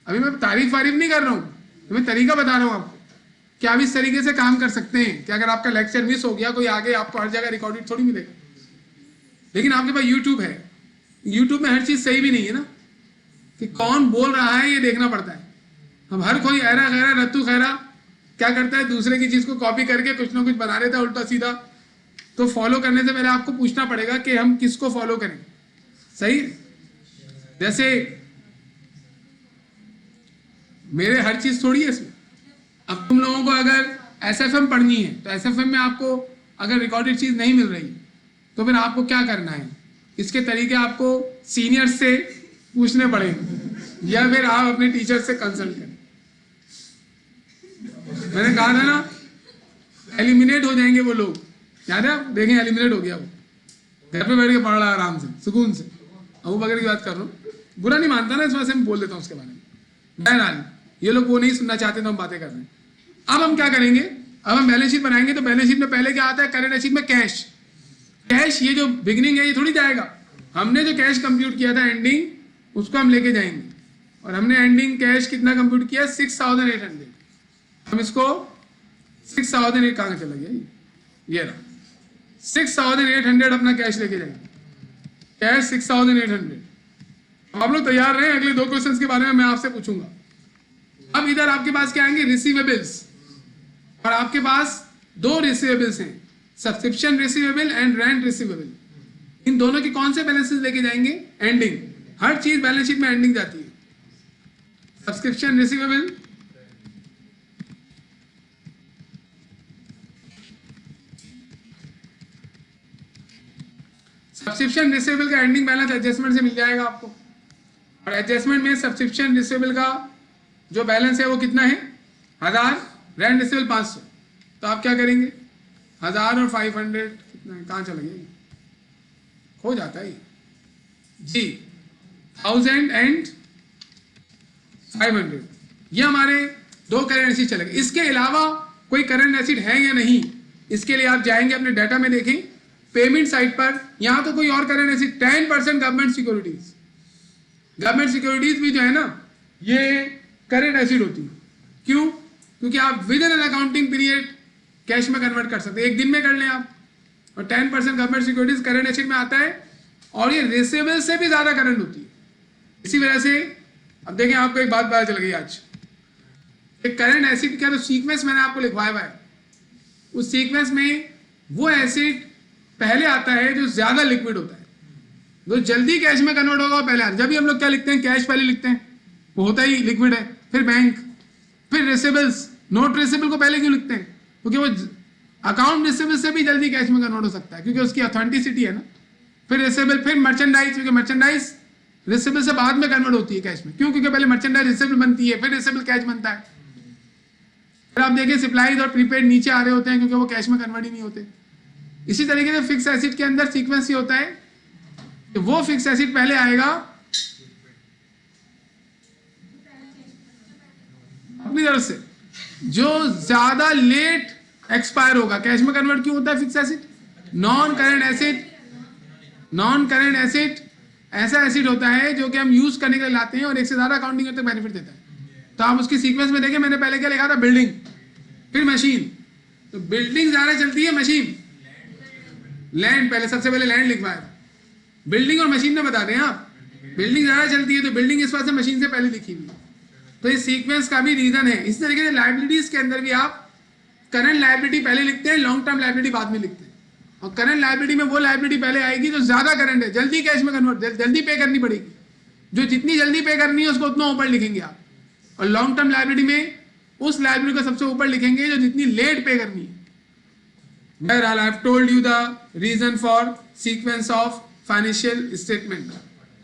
अभी मैं तारीफ वारीफ नहीं कर रहा हूँ, तो मैं तरीका बता रहा हूँ आपको कि आप इस तरीके से काम कर सकते हैं कि अगर आपका लेक्चर मिस हो गया, कोई आगे आपको हर जगह रिकॉर्डेड थोड़ी मिलेगा, लेकिन आपके पास यूट्यूब है, यूट्यूब में हर चीज़ सही भी नहीं है ना, कि कौन बोल रहा है ये देखना पड़ता है। हम हर कोई ऐरा गैरा रत्तू खैरा क्या करता है, दूसरे की चीज़ को कॉपी करके कुछ ना कुछ बना देता है उल्टा सीधा। तो फॉलो करने से पहले आपको पूछना पड़ेगा कि हम किसको फॉलो करें, सही। जैसे मेरे हर चीज़ थोड़ी है इसमें। अब तुम लोगों को अगर एसएफएम पढ़नी है तो एसएफएम में आपको अगर रिकॉर्डेड चीज़ नहीं मिल रही तो फिर आपको क्या करना है, इसके तरीके आपको सीनियर से पूछने पड़ेंगे या फिर आप अपने टीचर से कंसल्ट करें। मैंने कहा था ना एलिमिनेट हो जाएंगे वो लोग, याद है आप, देखें एलिमिनेट हो गया वो, घर पे बैठ के पढ़ रहा है आराम से सुकून से। अबू बकर की बात कर रहा हूँ, बुरा नहीं मानता ना, इस वजह से मैं बोल देता हूँ उसके बारे में। बहरहाल ये लोग वो नहीं सुनना चाहते तो हम बातें कर रहे हैं। अब हम क्या करेंगे, अब हम बैलेंस शीट बनाएंगे, तो बैलेंस शीट में पहले क्या आता है, करंट एसेट में कैश। कैश ये जो बिगनिंग है ये थोड़ी जाएगा, हमने जो कैश कंप्यूट किया था एंडिंग उसको हम लेके जाएंगे, और हमने एंडिंग कैश कितना कंप्यूट किया 6800। हम इसको 6008 कहाँ चला गया, ये रहा 6800 अपना कैश लेके जाएंगे, कैश 6800। आप लोग तैयार रहे, अगले 2 क्वेश्चंस के बारे में मैं आपसे पूछूंगा। अब इधर आपके पास क्या आएंगे, रिसीवेबल्स, और आपके पास 2 रिसीवेबल्स हैं, subscription receivable and rent receivable. इन दोनों के कौन से बैलेंसेस लेके जाएंगे, एंडिंग। हर चीज बैलेंस शीट में एंडिंग जाती है। सब्सक्रिप्शन रिसीवेबल, सब्सक्रिप्शन रिसीवेबल का एंडिंग बैलेंस एडजस्टमेंट से मिल जाएगा आपको, और एडजस्टमेंट में सब्सक्रिप्शन रिसीवेबल का जो बैलेंस है वो कितना है 1000, रेंट रिसीवेबल 500। तो आप क्या करेंगे, 1000 और 500 कितना है, कहाँ चला गया, हो जाता है जी, 1000 एंड 500। ये हमारे 2 करंट एसेट चले गए। इसके अलावा कोई करंट एसेट है या नहीं, इसके लिए आप जाएंगे अपने डाटा में, देखें पेमेंट साइड पर, यहां तो कोई और current asset 10% government securities. Government securities भी जो है ना ये करंट एसेट होती है। क्यों, क्योंकि आप with in an accounting period cash में कन्वर्ट कर सकते हैं, एक दिन में कर लें आप, और 10% गवर्नमेंट सिक्योरिटीज करंट एसेट में आता है, और ये रिसीवेबल से भी ज्यादा करंट होती है। इसी वजह से अब देखें, आपको एक बात पता चल गई आज, एक करंट एसेट का जो सीक्वेंस मैंने आपको लिखवाया हुआ है, उस सीक्वेंस में वो एसेट पहले आता है जो ज्यादा लिक्विड होता है, जो जल्दी कैश में कन्वर्ट होगा पहले आता है। जब भी हम लोग क्या लिखते हैं, कैश पहले लिखते हैं, वो होता ही लिक्विड है, फिर बैंक, फिर रिसीवेबल्स। नोट रिसीवेबल को पहले क्यों लिखते हैं, क्योंकि वो अकाउंट रिसीवेबल से भी जल्दी कैश में कन्वर्ट हो सकता है, क्योंकि उसकी ऑथेंटिसिटी है ना। फिर रिसीवेबल, फिर मर्चेंडाइज, क्योंकि मर्चेंडाइज रिसीवेबल से बाद में कन्वर्ट होती है कैश में। क्यों, क्योंकि पहले मर्चेंडाइज रिसीवेबल बनती है, फिर रिसीवेबल कैश बनता है। फिर आप देखिए सप्लाईज और प्रीपेड नीचे आ रहे होते हैं, क्योंकि वो कैश में कन्वर्ट ही नहीं होते। इसी तरीके से फिक्स एसेट के अंदर सीक्वेंस ही होता है कि वो फिक्स एसेट पहले आएगा अपनी तरफ से, जो ज्यादा लेट एक्सपायर होगा। कैश में कन्वर्ट क्यों होता है fix asset, non current asset. Non current asset ऐसा एसेट होता है जो कि हम यूज करने के लिए लाते हैं और एक से ज्यादा अकाउंटिंग तक बेनिफिट देता है। तो आप उसकी सीक्वेंस में देखें, मैंने पहले क्या लिखा था, बिल्डिंग, फिर मशीन। तो बिल्डिंग ज्यादा चलती है, मशीन, लैंड, पहले सबसे पहले लैंड लिखवाया था। बिल्डिंग और मशीन में बता दें आप, बिल्डिंग ज्यादा चलती है तो बिल्डिंग इस बात से मशीन से पहले लिखी हुई है। तो इस सीक्वेंस का भी रीजन है। इस तरीके से लायबिलिटीज के अंदर भी आप करंट लायबिलिटी पहले लिखते हैं, लॉन्ग टर्म लायबिलिटी बाद में लिखते हैं। और करंट लायबिलिटी में वो लायबिलिटी पहले आएगी जो ज्यादा करंट है, जल्दी कैश में कन्वर्ट, जल्दी पे करनी पड़ेगी। जो जितनी जल्दी पे करनी है उसको उतना ऊपर लिखेंगे आप। और लॉन्ग टर्म लायबिलिटी में उस लायबिलिटी को सबसे ऊपर लिखेंगे जो जितनी लेट पे करनी है। Behral, I have told you the reason for sequence of financial statement.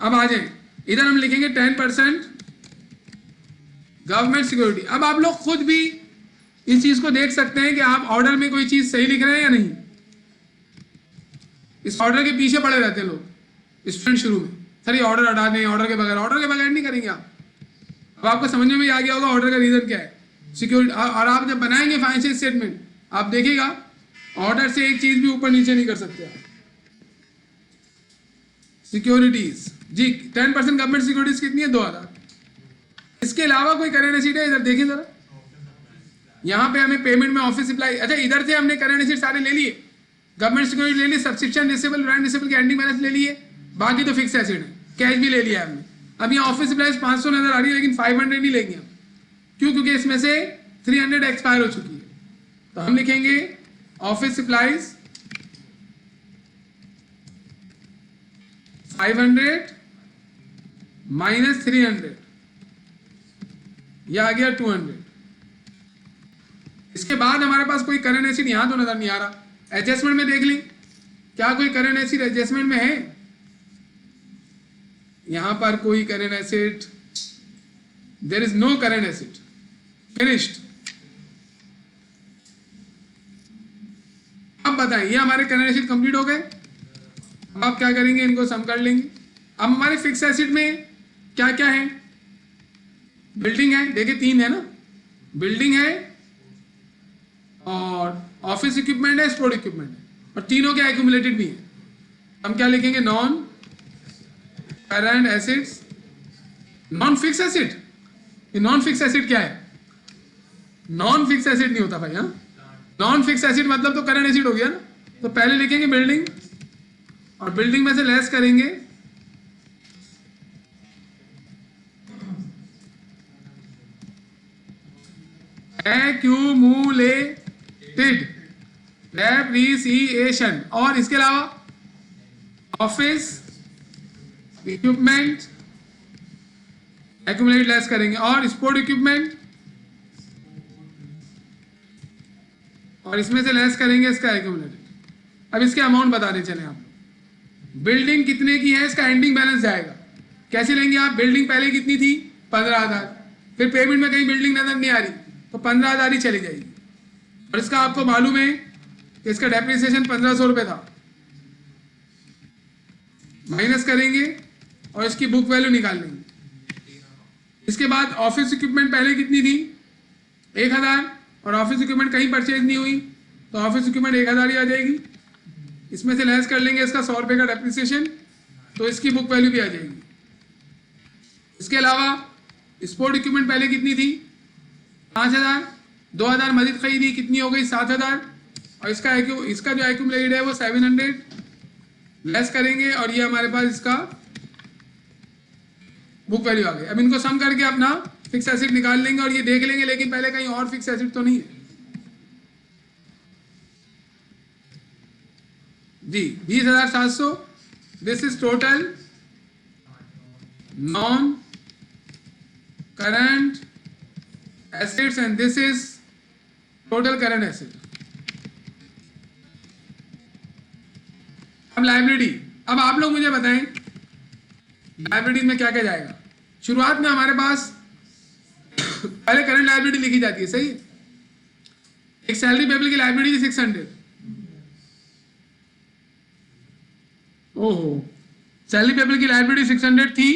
अब आ जाए इधर हम लिखेंगे 10% गवर्नमेंट सिक्योरिटी। अब आप लोग खुद भी इस चीज को देख सकते हैं कि आप ऑर्डर में कोई चीज सही लिख रहे हैं या नहीं। इस ऑर्डर के पीछे पड़े रहते हैं लोग स्टूडेंट शुरू में, सर ये ऑर्डर हटा दें, ऑर्डर के बगैर नहीं करेंगे आप। अब आपको समझ में भी आ गया होगा ऑर्डर का रीजन क्या है, सिक्योरिटी। और आप जब बनाएंगे फाइनेंशियल स्टेटमेंट आप देखिएगा ऑर्डर से एक चीज भी ऊपर नीचे नहीं कर सकते आप। सिक्योरिटीज जी 10% गवर्नमेंट सिक्योरिटीज कितनी है, 2000। इसके अलावा कोई करेंट एसेट है, इधर देखिए जरा, यहाँ पे हमें पेमेंट में ऑफिस सप्लाई, अच्छा इधर से हमने करेंट एसेट सारे ले लिए, गवर्नमेंट सिक्योरिटी ले ली, सब्सक्रिप्शन रिसीवेबल, रेंट रिसीवेबल के एंडिंग बैलेंस ले लिए, बाकी तो फिक्स एसेट है, कैश भी ले लिया हमने। अब यहाँ ऑफिस सप्लाईज 500 नजर आ रही है लेकिन 500 नहीं लेंगे हम, क्यों, क्योंकि इसमें से 300 एक्सपायर हो चुकी है। तो हम लिखेंगे ऑफिस सप्लाईज 500 माइनस 300, यह आ गया 200। इसके बाद हमारे पास कोई करंट एसेट यहां तो नजर नहीं आ रहा, एडजस्टमेंट में देख लें क्या कोई करंट एसेट एडजस्टमेंट में है, यहां पर कोई current asset, there is no current asset, finished. अब बताएं ये हमारे करंट एसेट कंप्लीट हो गए। अब आप क्या करेंगे, इनको सम कर लेंगे। अब हमारे फिक्स एसेट में क्या क्या है, बिल्डिंग है, देखिए 3 है ना, बिल्डिंग है और ऑफिस इक्विपमेंट है, स्टोर इक्विपमेंट है, और तीनों के एक्यूमुलेटेड भी है। हम क्या लिखेंगे, non current assets, non fix asset. ये नॉन फिक्स एसेट क्या है, नॉन फिक्स एसेट नहीं होता भाई, हाँ नॉन फिक्स एसेट मतलब तो करंट एसेट हो गया ना। तो पहले लिखेंगे बिल्डिंग और बिल्डिंग में से लेस करेंगे एक्यूमुलेटेड डेप्रिसिएशन, और इसके अलावा ऑफिस इक्विपमेंट एक्यूमुलेटेड लेस करेंगे, और स्पोर्ट इक्विपमेंट, और इसमें से लेस करेंगे इसका एक्यूमुलेटेड। अब इसके अमाउंट बताने चले आप, बिल्डिंग कितने की है इसका एंडिंग बैलेंस जाएगा, कैसे लेंगे आप, बिल्डिंग पहले कितनी थी 15,000, फिर पेमेंट में कहीं बिल्डिंग नजर नहीं आ रही तो 15,000 ही चली जाएगी, और इसका आपको मालूम है कि इसका डेप्रिसिएशन 1500 रुपये था, माइनस करेंगे और इसकी बुक वैल्यू निकाल लेंगे। इसके बाद ऑफिस इक्विपमेंट पहले कितनी थी 1000, और ऑफिस इक्विपमेंट कहीं परचेज नहीं हुई तो ऑफिस इक्विपमेंट 1000 ही आ जाएगी, इसमें से लेस कर लेंगे इसका 100 रुपये का डेप्रिसिएशन, तो इसकी बुक वैल्यू भी आ जाएगी। इसके अलावा स्पोर्ट इक्विपमेंट पहले कितनी थी 5000, 2000 मजीद खरीदी, कितनी हो गई 7000, और इसका जो एक्यूमुलेटेड है वो 700, लेस करेंगे और ये हमारे पास इसका बुक वैल्यू आ गई। अब इनको सम करके अपना फिक्स एसेट निकाल लेंगे और ये देख लेंगे लेकिन पहले कहीं और फिक्स एसेट तो नहीं है जी। 20,700, this is total non current assets and this is total current asset. अब लाइबिलिटी, अब आप लोग मुझे बताएं लाइबिलिटी में क्या क्या जाएगा। शुरुआत में हमारे पास पहले करंट लाइबिलिटी लिखी जाती है, सही है। एक सैलरी पेबल की लाइबिलिटी थी 600, ओहो सैलरी पेबल की लाइबिलिटी 600 थी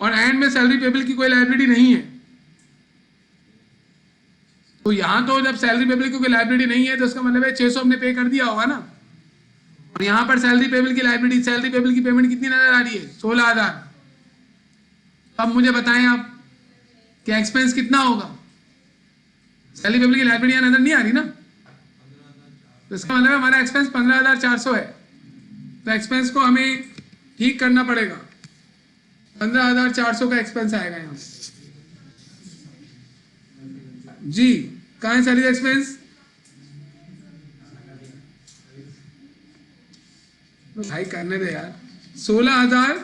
और एंड में सैलरी पेबल की कोई लाइबिलिटी नहीं है, तो यहां तो जब सैलरी पेबल की कोई लाइबिलिटी नहीं है तो उसका मतलब है 600 हमने पे कर दिया होगा ना, और यहां पर सैलरी पेबल की लाइबिलिटी, सैलरी पेबल की पेमेंट कितनी नजर आ रही है 16,000। अब मुझे बताएं आप क्या एक्सपेंस कितना होगा, सैलरी पेबल की लाइबिलिटी नजर नहीं आ रही ना, तो इसका मतलब हमारा एक्सपेंस 15,400 है, तो एक्सपेंस को हमें ठीक करना पड़ेगा, 15,400 का एक्सपेंस आएगा यहाँ जी। कहाँ है सैलरी एक्सपेंस, भाई करने दे यार। 16,000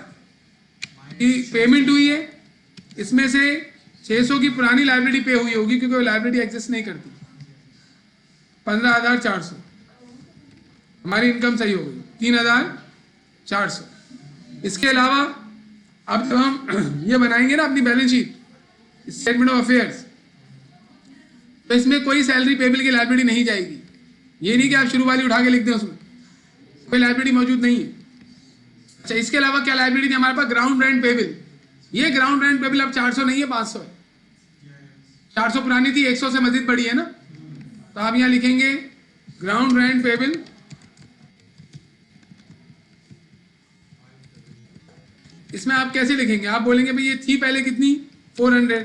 की पेमेंट हुई है, इसमें से 600 की पुरानी लाइबिलिटी पे हुई होगी क्योंकि वो लाइबिलिटी एग्जिस्ट नहीं करती। 15,400 हमारी इनकम सही हो गई 3,400। इसके अलावा अब जब हम ये बनाएंगे ना अपनी balance sheet, statement of affairs, तो इसमें कोई सैलरी पेबल की लायबिलिटी नहीं जाएगी। ये नहीं कि आप शुरू वाली उठा के लिख दें, उसमें कोई लायबिलिटी मौजूद नहीं है। अच्छा, इसके अलावा क्या लायबिलिटी थी हमारे पास? Ground rent payable. ये ग्राउंड रेंट पेबल अब 400 नहीं है, 500 है। 400 पुरानी थी, 100 से मजीद बड़ी है ना, तो आप यहां लिखेंगे ग्राउंड रेंट पेबल। इसमें आप कैसे लिखेंगे? आप बोलेंगे भाई ये थी पहले कितनी? 400,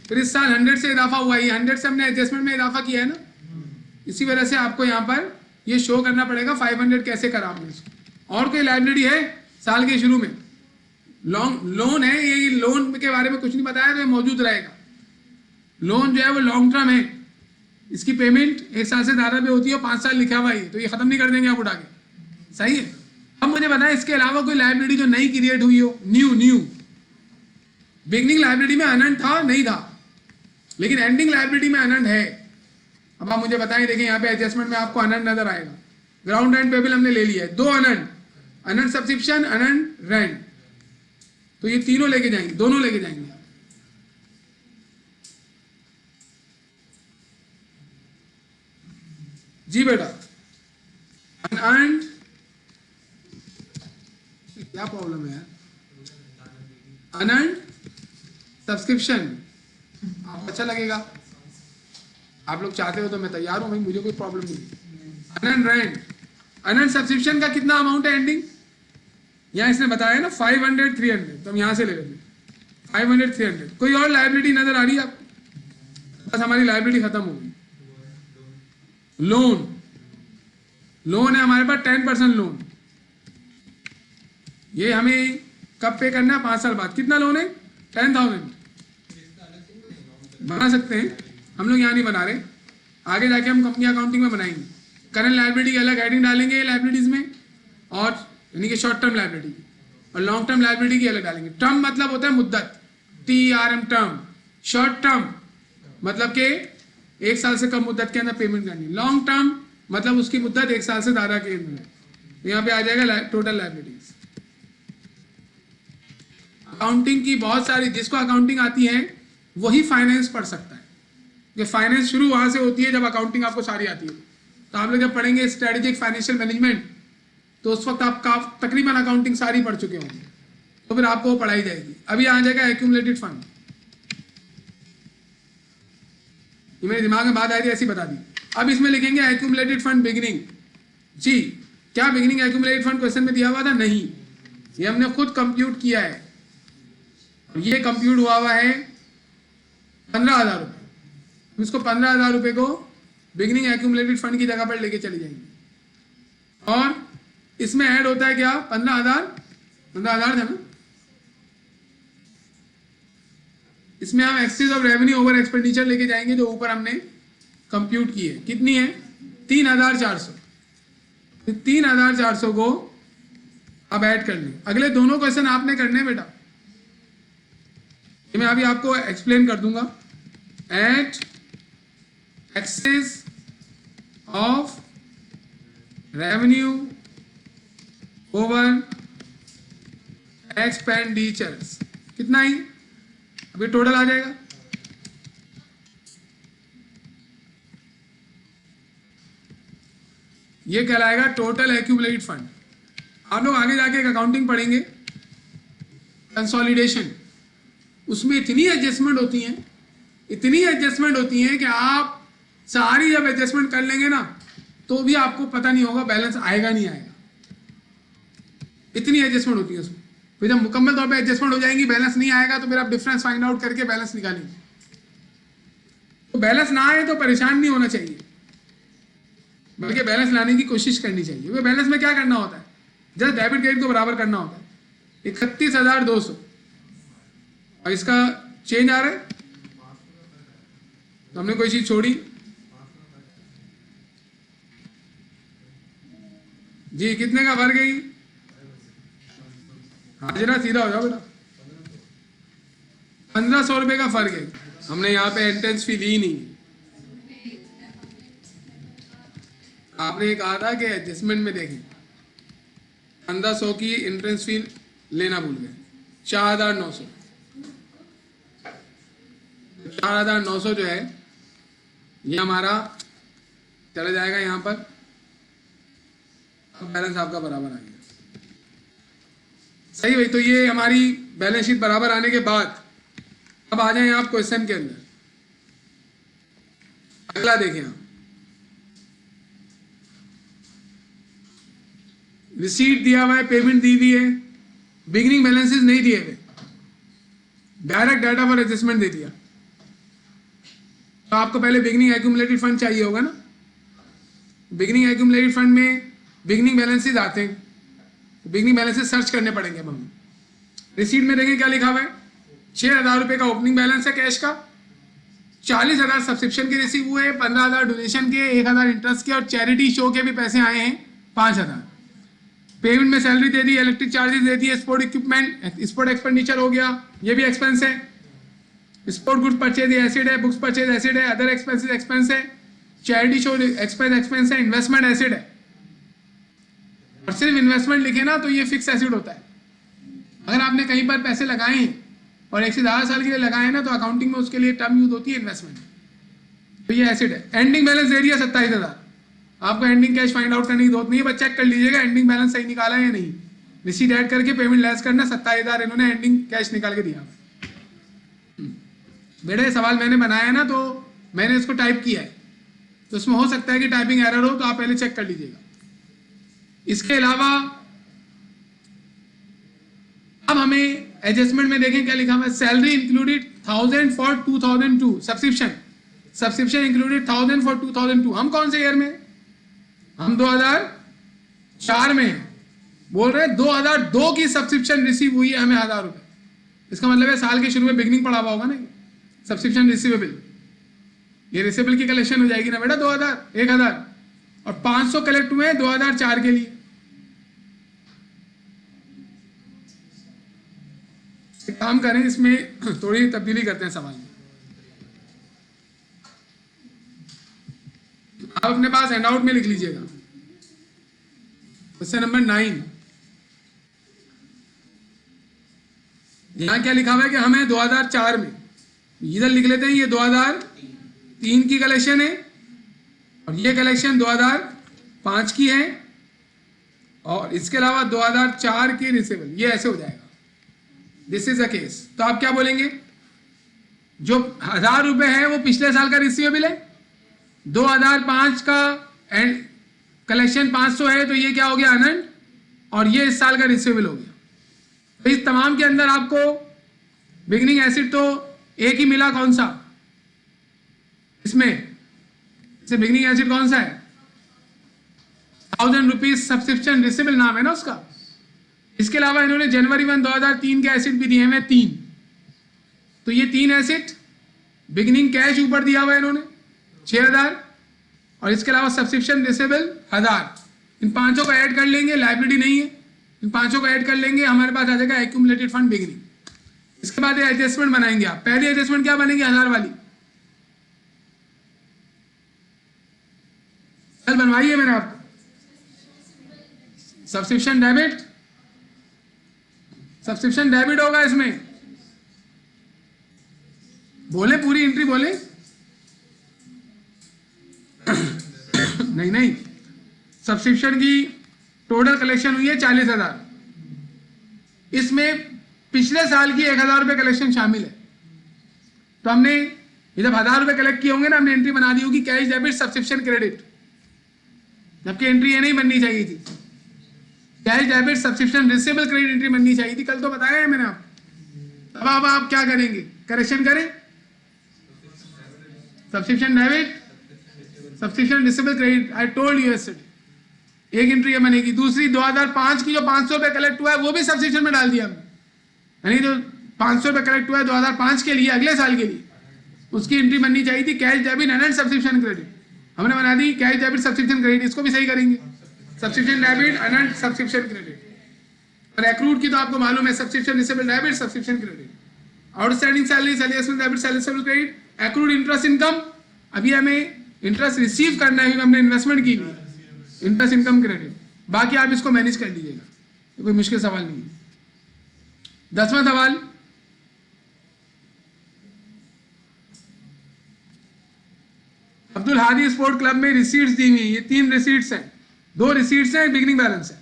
फिर इस साल 100 से इजाफा हुआ है, 100 से हमने एडजस्टमेंट में इजाफा किया है ना, इसी वजह से आपको यहाँ पर ये शो करना पड़ेगा 500 कैसे करा आपने इसको। और कोई लायबिलिटी है साल के शुरू में? लोन है, ये लोन के बारे में कुछ नहीं बताया तो ये मौजूद रहेगा। लोन जो है वो लॉन्ग टर्म है, इसकी पेमेंट 1 साल से ज़्यादा पे होती है और 5 साल लिखा हुआ है, तो ये खत्म नहीं कर देंगे आप उठा के, सही है। अब मुझे बताएं इसके अलावा कोई लायबिलिटी जो नई क्रिएट हुई हो, न्यू। बिगनिंग लायबिलिटी में अनंत था नहीं था, लेकिन एंडिंग लायबिलिटी में अनंत है। अब आप मुझे बताएं, देखिए यहाँ पे एडजस्टमेंट में आपको अनंत नजर आएगा। ग्राउंड रेंट पेबल हमने ले लिया है, 2 अनंत सब्सक्रिप्शन, अनंत रेंट, तो ये तीनों लेके जाएंगे, दोनों लेके जाएंगे। जी बेटा, अनअर्न्ड, क्या प्रॉब्लम है यार? अनअर्न्ड सब्सक्रिप्शन आपको अच्छा लगेगा, आप लोग चाहते हो तो मैं तैयार हूं भाई, मुझे कोई प्रॉब्लम नहीं। अनअर्न्ड रेंट, अनअर्न्ड सब्सक्रिप्शन का कितना अमाउंट है एंडिंग? यहां इसने बताया ना 500 300, तो हम यहां से ले लेते हैं 500 300। कोई और लायबिलिटी नजर आ रही है आपको? बस हमारी लायबिलिटी खत्म हो गई। लोन है हमारे पास 10% लोन, ये हमें कब पे करना है? 5 साल बाद। कितना लोन है? 10,000। बना सकते हैं, हम लोग यहाँ नहीं बना रहे, आगे जाके हम कंपनी अकाउंटिंग में बनाएंगे। करंट लायबिलिटी की अलग हेडिंग डालेंगे लायबिलिटीज में, और यानी कि शॉर्ट टर्म लायबिलिटी और लॉन्ग टर्म लायबिलिटी की अलग डालेंगे। टर्म मतलब होता है मुद्दत, TRM टर्म। शॉर्ट टर्म मतलब के 1 साल से कम मुद्दत के अंदर पेमेंट करनी। लॉन्ग टर्म मतलब उसकी मुद्दत 1 साल से ज़्यादा के अंदर। तो यहाँ पे आ जाएगा टोटल लायबिलिटीज। अकाउंटिंग की बहुत सारी, जिसको अकाउंटिंग आती है वही फाइनेंस पढ़ सकता है, कि फाइनेंस शुरू वहां से होती है जब अकाउंटिंग आपको सारी आती है। तो आप लोग जब पढ़ेंगे स्ट्रेटेजिक फाइनेंशियल मैनेजमेंट, तो उस वक्त आप तकरीबन अकाउंटिंग सारी पढ़ चुके होंगे, तो फिर आपको वो पढ़ाई जाएगी। अभी आ जाएगा एक्यूमुलेटेड फंड, ये मेरे दिमाग में बात आई थी ऐसी बता दी। अब इसमें लिखेंगे एक्यूमुलेटेड फंड बिगिनिंग। जी, क्या बिगिनिंग एक्यूमुलेटेड फंड क्वेश्चन में दिया हुआ था? नहीं, ये हमने खुद कंप्यूट किया है। ये कंप्यूट हुआ है 15,000 रुपये। इसको 15,000 रुपये को बिगिनिंग एक्यूमुलेटेड फंड की जगह पर लेके चले जाएंगे, और इसमें ऐड होता है क्या? 15,000 था ना, इसमें हम excess of revenue over expenditure लेके जाएंगे जो ऊपर हमने कंप्यूट की है। कितनी है? 3,400। 3,400 को अब ऐड कर लें। अगले दोनों क्वेश्चन आपने करने बेटा, ये मैं अभी आपको एक्सप्लेन कर दूंगा। At excess of revenue over expenditures, कितना ही अभी टोटल आ जाएगा। ये कहलाएगा टोटल एक्यूमुलेटेड फंड। आप लोग आगे जाके एक अकाउंटिंग पढ़ेंगे, कंसोलिडेशन, उसमें इतनी एडजस्टमेंट होती हैं, इतनी एडजस्टमेंट होती हैं कि आप सारी जब एडजस्टमेंट कर लेंगे ना, तो भी आपको पता नहीं होगा बैलेंस आएगा नहीं आएगा, इतनी एडजस्टमेंट होती है उसमें। फिर जब मुकम्मल तौर पे एडजस्टमेंट हो जाएंगी, बैलेंस नहीं आएगा, तो फिर आप डिफरेंस फाइंड आउट करके बैलेंस निकालेंगे। तो बैलेंस ना आए तो परेशान नहीं होना चाहिए, बल्कि बैलेंस लाने की कोशिश करनी चाहिए। वो बैलेंस में क्या करना होता है? जस्ट डेबिट क्रेडिट को बराबर करना होता है। 31,200 और इसका चेंज आ रहा है, तो हमने कोई चीज छोड़ी। जी, कितने का फर्क है? हाजिरा सीधा हो जाओ बेटा, 1,500 रुपए का फर्क है। हमने यहाँ पे एंट्रेंस फी ली नहीं, आपने कहा था कि एडजस्टमेंट में देखें, 1,500 की एंट्रेंस फी लेना भूल गए। 4,900। 4,900 जो है ये हमारा चला जाएगा यहाँ पर, बैलेंस आपका बराबर आ गया। सही भाई, तो ये हमारी बैलेंस शीट बराबर आने के बाद अब आ जाए आप क्वेश्चन के अंदर। अगला देखें आप, रिसीट दिया हुआ है, पेमेंट दी हुई है, बिगिनिंग बैलेंसेस नहीं दिए हुए, डायरेक्ट डाटा फॉर एडजस्टमेंट दे दिया। तो आपको पहले बिगिनिंग एक्यूमुलेटेड फंड चाहिए होगा ना। बिगिनिंग एक्यूमुलेटेड फंड में बिगिनिंग बैलेंसेस आते हैं, बिगिनिंग बैलेंसेस सर्च करने पड़ेंगे अब हमें। रिसीट में देखें क्या लिखा हुआ है, 6,000 रुपये का ओपनिंग बैलेंस है कैश का, 40,000 सब्सक्रिप्शन के रिसीव हुए, 15,000 डोनेशन के, 1,000 इंटरेस्ट के और चैरिटी शो के भी पैसे आए हैं 5,000। पेमेंट में सैलरी दे दी, इलेक्ट्रिक चार्जेस दे दिए, स्पोर्ट इक्विपमेंट, स्पोर्ट एक्सपेंडिचर हो गया, ये भी एक्सपेंस है। स्पोर्ट गुड्स परचेज एसिड है, बुक्स परचेज एसिड है, अदर एक्सपेंसेस एक्सपेंस है, चैरिटी शो एक्सपेंस है, इन्वेस्टमेंट एसिड है। और सिर्फ इन्वेस्टमेंट लिखे ना तो ये फिक्स एसिड होता है। अगर आपने कहीं पर पैसे लगाए हैं और 1 से ज़्यादा साल के लिए लगाए हैं ना, तो अकाउंटिंग में उसके लिए टर्म यूज होती है इन्वेस्टमेंट, तो ये एसिड है। एंडिंग बैलेंस दे दिया 27,000, आपको एंडिंग कैश फाइंड आउट करने की जरूरत नहीं है, बस चेक कर लीजिएगा एंडिंग बैलेंस सही निकाला है या नहीं। रिसीट ऐड करके पेमेंट लेस करना, 27,000 इन्होंने एंडिंग कैश निकाल के दिया। बेटा ये सवाल मैंने बनाया है ना, तो मैंने इसको टाइप किया है, तो इसमें हो सकता है कि टाइपिंग एरर हो, तो आप पहले चेक कर लीजिएगा। इसके अलावा अब हमें एडजस्टमेंट में देखें क्या लिखा हुआ है, salary included 1,000 for 2002, subscription included 1,000 for 2002। हम कौन से ईयर में, हम 2004 में हैं। बोल रहे हैं 2002 की सब्सक्रिप्शन रिसीव हुई है हमें 1,000 रुपये, इसका मतलब है साल के शुरू में बिगनिंग पड़ा हुआ होगा ना सब्सक्रिप्शन रिसीवेबल, ये रिसीवेबल की कलेक्शन हो जाएगी ना बेटा 2,000, 1,000 और 500 कलेक्ट हुए हैं 2004 के लिए। काम करें, इसमें थोड़ी तब्दीली करते हैं सवाल में। आप अपने पास हैंडआउट में लिख लीजिएगा क्वेश्चन नंबर 9। यहां क्या लिखा हुआ है कि हमें 2004 में, इधर लिख लेते हैं ये 2003 की कलेक्शन है और ये कलेक्शन 2005 की है और इसके अलावा 2004 की रिसीवेबल, ये ऐसे हो जाएगा। This is a case. तो आप क्या बोलेंगे, जो 1,000 रुपये है वो पिछले साल का रिसीवेबल है, 2005 का एंड कलेक्शन 500 है, तो ये क्या हो गया अनंत, और ये इस साल का रिसीवेबल हो गया। तो इस तमाम के अंदर आपको बिगनिंग एसिड तो एक ही मिला, कौन सा इसमें से बिगनिंग एसिड कौन सा है, 1,000 रुपीज सब्सक्रिप्शन रिसीवेबल नाम है ना उसका। इसके अलावा इन्होंने जनवरी 1, 2003 के एसिड भी दिए हैं 3, तो ये 3 एसिड बिगनिंग कैश ऊपर दिया हुआ है इन्होंने 6,000 और इसके अलावा सब्सक्रिप्शन रिसीवेबल 1,000। इन पांचों को ऐड कर लेंगे, लाइबिलिटी नहीं है, इन पांचों को ऐड कर लेंगे, हमारे पास आ जाएगा एक्यूमुलेटेड फंड बिगनिंग। इसके बाद एडजस्टमेंट बनाएंगे आप। पहली एडजस्टमेंट क्या बनेगी, 1,000 वाली, कल बनवाइए मैंने आपको। सब्सक्रिप्शन डेबिट होगा इसमें, बोले पूरी एंट्री बोले नहीं, सब्सक्रिप्शन की टोटल कलेक्शन हुई है 40,000, इसमें पिछले साल की 1,000 रुपये कलेक्शन शामिल है। तो हमने ये जब 1,000 रुपये कलेक्ट किए होंगे ना, हमने एंट्री बना दी होगी कैश डेबिट सब्सक्रिप्शन क्रेडिट, जबकि एंट्री ये नहीं बननी चाहिए थी, cash debit subscription receivable credit entry बननी चाहिए थी। कल तो बताया है मैंने आपको। अब आप क्या करेंगे, करेक्शन करें, subscription debit subscription receivable credit, I told you yesterday, एक एंट्री ये बनेगी। दूसरी 2005 की जो 500 रुपये कलेक्ट हुआ है वो भी सब्सक्रिप्शन में डाल दिया हमने, यानी जो 500 रुपये कलेक्ट हुआ है 2005 के लिए, अगले साल के लिए, उसकी एंट्री बननी चाहिए थी cash debit and subscription credit, हमने बना दी कैश डेबिट सब्सक्रिप्शन क्रेडिट। इसको भी सही करेंगे, subscription debit and subscription credit. और एक्रूड की तो आपको मालूम है, subscription receivable debit subscription credit, outstanding salary debit salary credit, accrued interest income, अभी हमें इंटरेस्ट रिसीव करना है, हमने इन्वेस्टमेंट की हुई, इंटरेस्ट इनकम क्रेडिट। बाकी आप इसको मैनेज कर लीजिएगा, कोई मुश्किल सवाल नहीं है। 10वां सवाल, अब्दुल हादी स्पोर्ट क्लब में रिसीट्स दी हुई है, ये 3 रिसीट्स हैं, 2 रिसीट्स हैं, बिगिनिंग बैलेंस है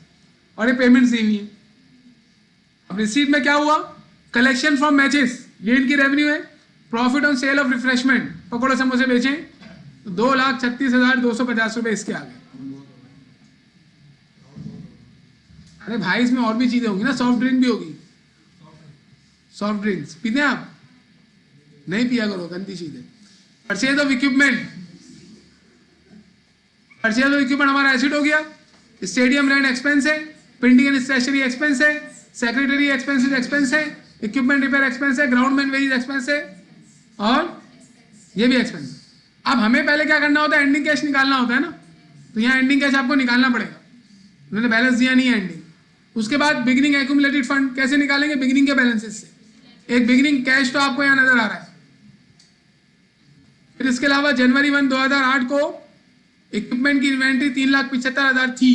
और ये पेमेंट्स दी हुई है। अब रिसीट में क्या हुआ, कलेक्शन फ्रॉम मैचेस, ये इनकी रेवेन्यू है। Profit on sale of refreshment, पकौड़े समोसे बेचे तो 2,36,250 रुपए इसके आ गए। अरे भाई इसमें और भी चीजें होंगी ना, सॉफ्ट ड्रिंक भी होगी, सॉफ्ट ड्रिंक्स पीते हैं आप, नहीं पिया करो, गंदी चीज है। Purchase of equipment, purchase of equipment हमारा एसिड हो गया। स्टेडियम रेंट एक्सपेंस है, प्रिंटिंग एंड स्टेशनरी एक्सपेंस है, सेक्रेटरी एक्सपेंसेस एक्सपेंस है, इक्विपमेंट रिपेयर एक्सपेंस है, ग्राउंडमैन वेज एक्सपेंस है और ये भी एक्सपेंस है। अब हमें पहले क्या करना होता है, एंडिंग कैश निकालना होता है ना, तो यहाँ एंडिंग कैश आपको निकालना पड़ेगा, उन्होंने बैलेंस दिया नहीं है एंडिंग। उसके बाद बिगिनिंग एक्यूमुलेटेड फंड कैसे निकालेंगे, बिगिनिंग के बैलेंसेस से। एक बिगिनिंग कैश तो आपको यहाँ नजर आ रहा है। फिर इसके अलावा जनवरी 1, 2008 को इक्विपमेंट की इन्वेंट्री 3,75,000 थी,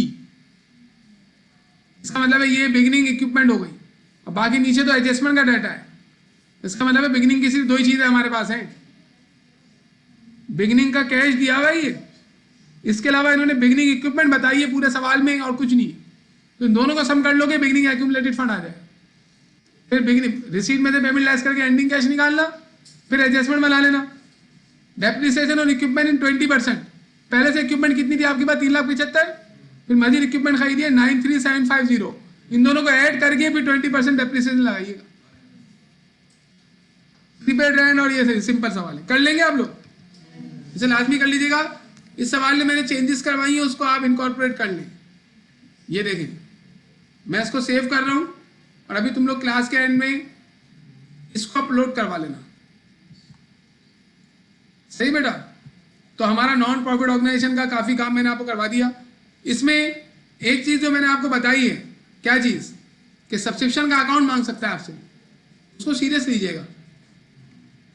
इसका मतलब है ये बिगिनिंग इक्विपमेंट हो गई। और बाकी नीचे तो एडजस्टमेंट का डाटा है, इसका मतलब है बिगिनिंग की सिर्फ 2 ही चीजें हमारे पास हैं, बिगिनिंग का कैश दिया हुआ है, इसके अलावा इन्होंने बिगिनिंग इक्विपमेंट बताई है पूरे सवाल में और कुछ नहीं। तो इन दोनों को सम कर लोगे, बिगिनिंग एक्यूमुलेटेड फंड आ जाएगा। फिर बिगिनिंग रिसीट में से पेमेंट लेस करके एंडिंग कैश निकालना, फिर एडजस्टमेंट बना लेना। डेप्रिसिएशन ऑन इक्विपमेंट इन 20%, पहले से इक्विपमेंट कितनी थी आपके पास, 3,75,000, फिर मजीद इक्विपमेंट खरीदिए 93,750, इन दोनों को ऐड करके फिर 20% डेप्रिसिएशन लगाइएगा। प्रीपेड रेंट और ये सिंपल सवाल है, कर लेंगे आप लोग, इसे लाजमी कर लीजिएगा। इस सवाल में मैंने चेंजेस करवाई है, उसको आप इनकॉर्पोरेट कर लें। ये देखें मैं इसको सेव कर रहा हूं और अभी तुम लोग क्लास के एंड में इसको अपलोड करवा लेना, सही बेटा। तो हमारा नॉन प्रॉफिट ऑर्गेनाइजेशन का काफी काम मैंने आपको करवा दिया। इसमें एक चीज जो मैंने आपको बताई है, क्या चीज, कि सब्सक्रिप्शन का अकाउंट मांग सकता है आपसे, उसको सीरियस लीजिएगा।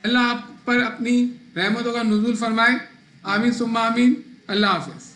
अल्लाह आप पर अपनी रहमतों का नुज़ुल फरमाए, आमीन सुम्मा आमीन। अल्लाह हाफिज़।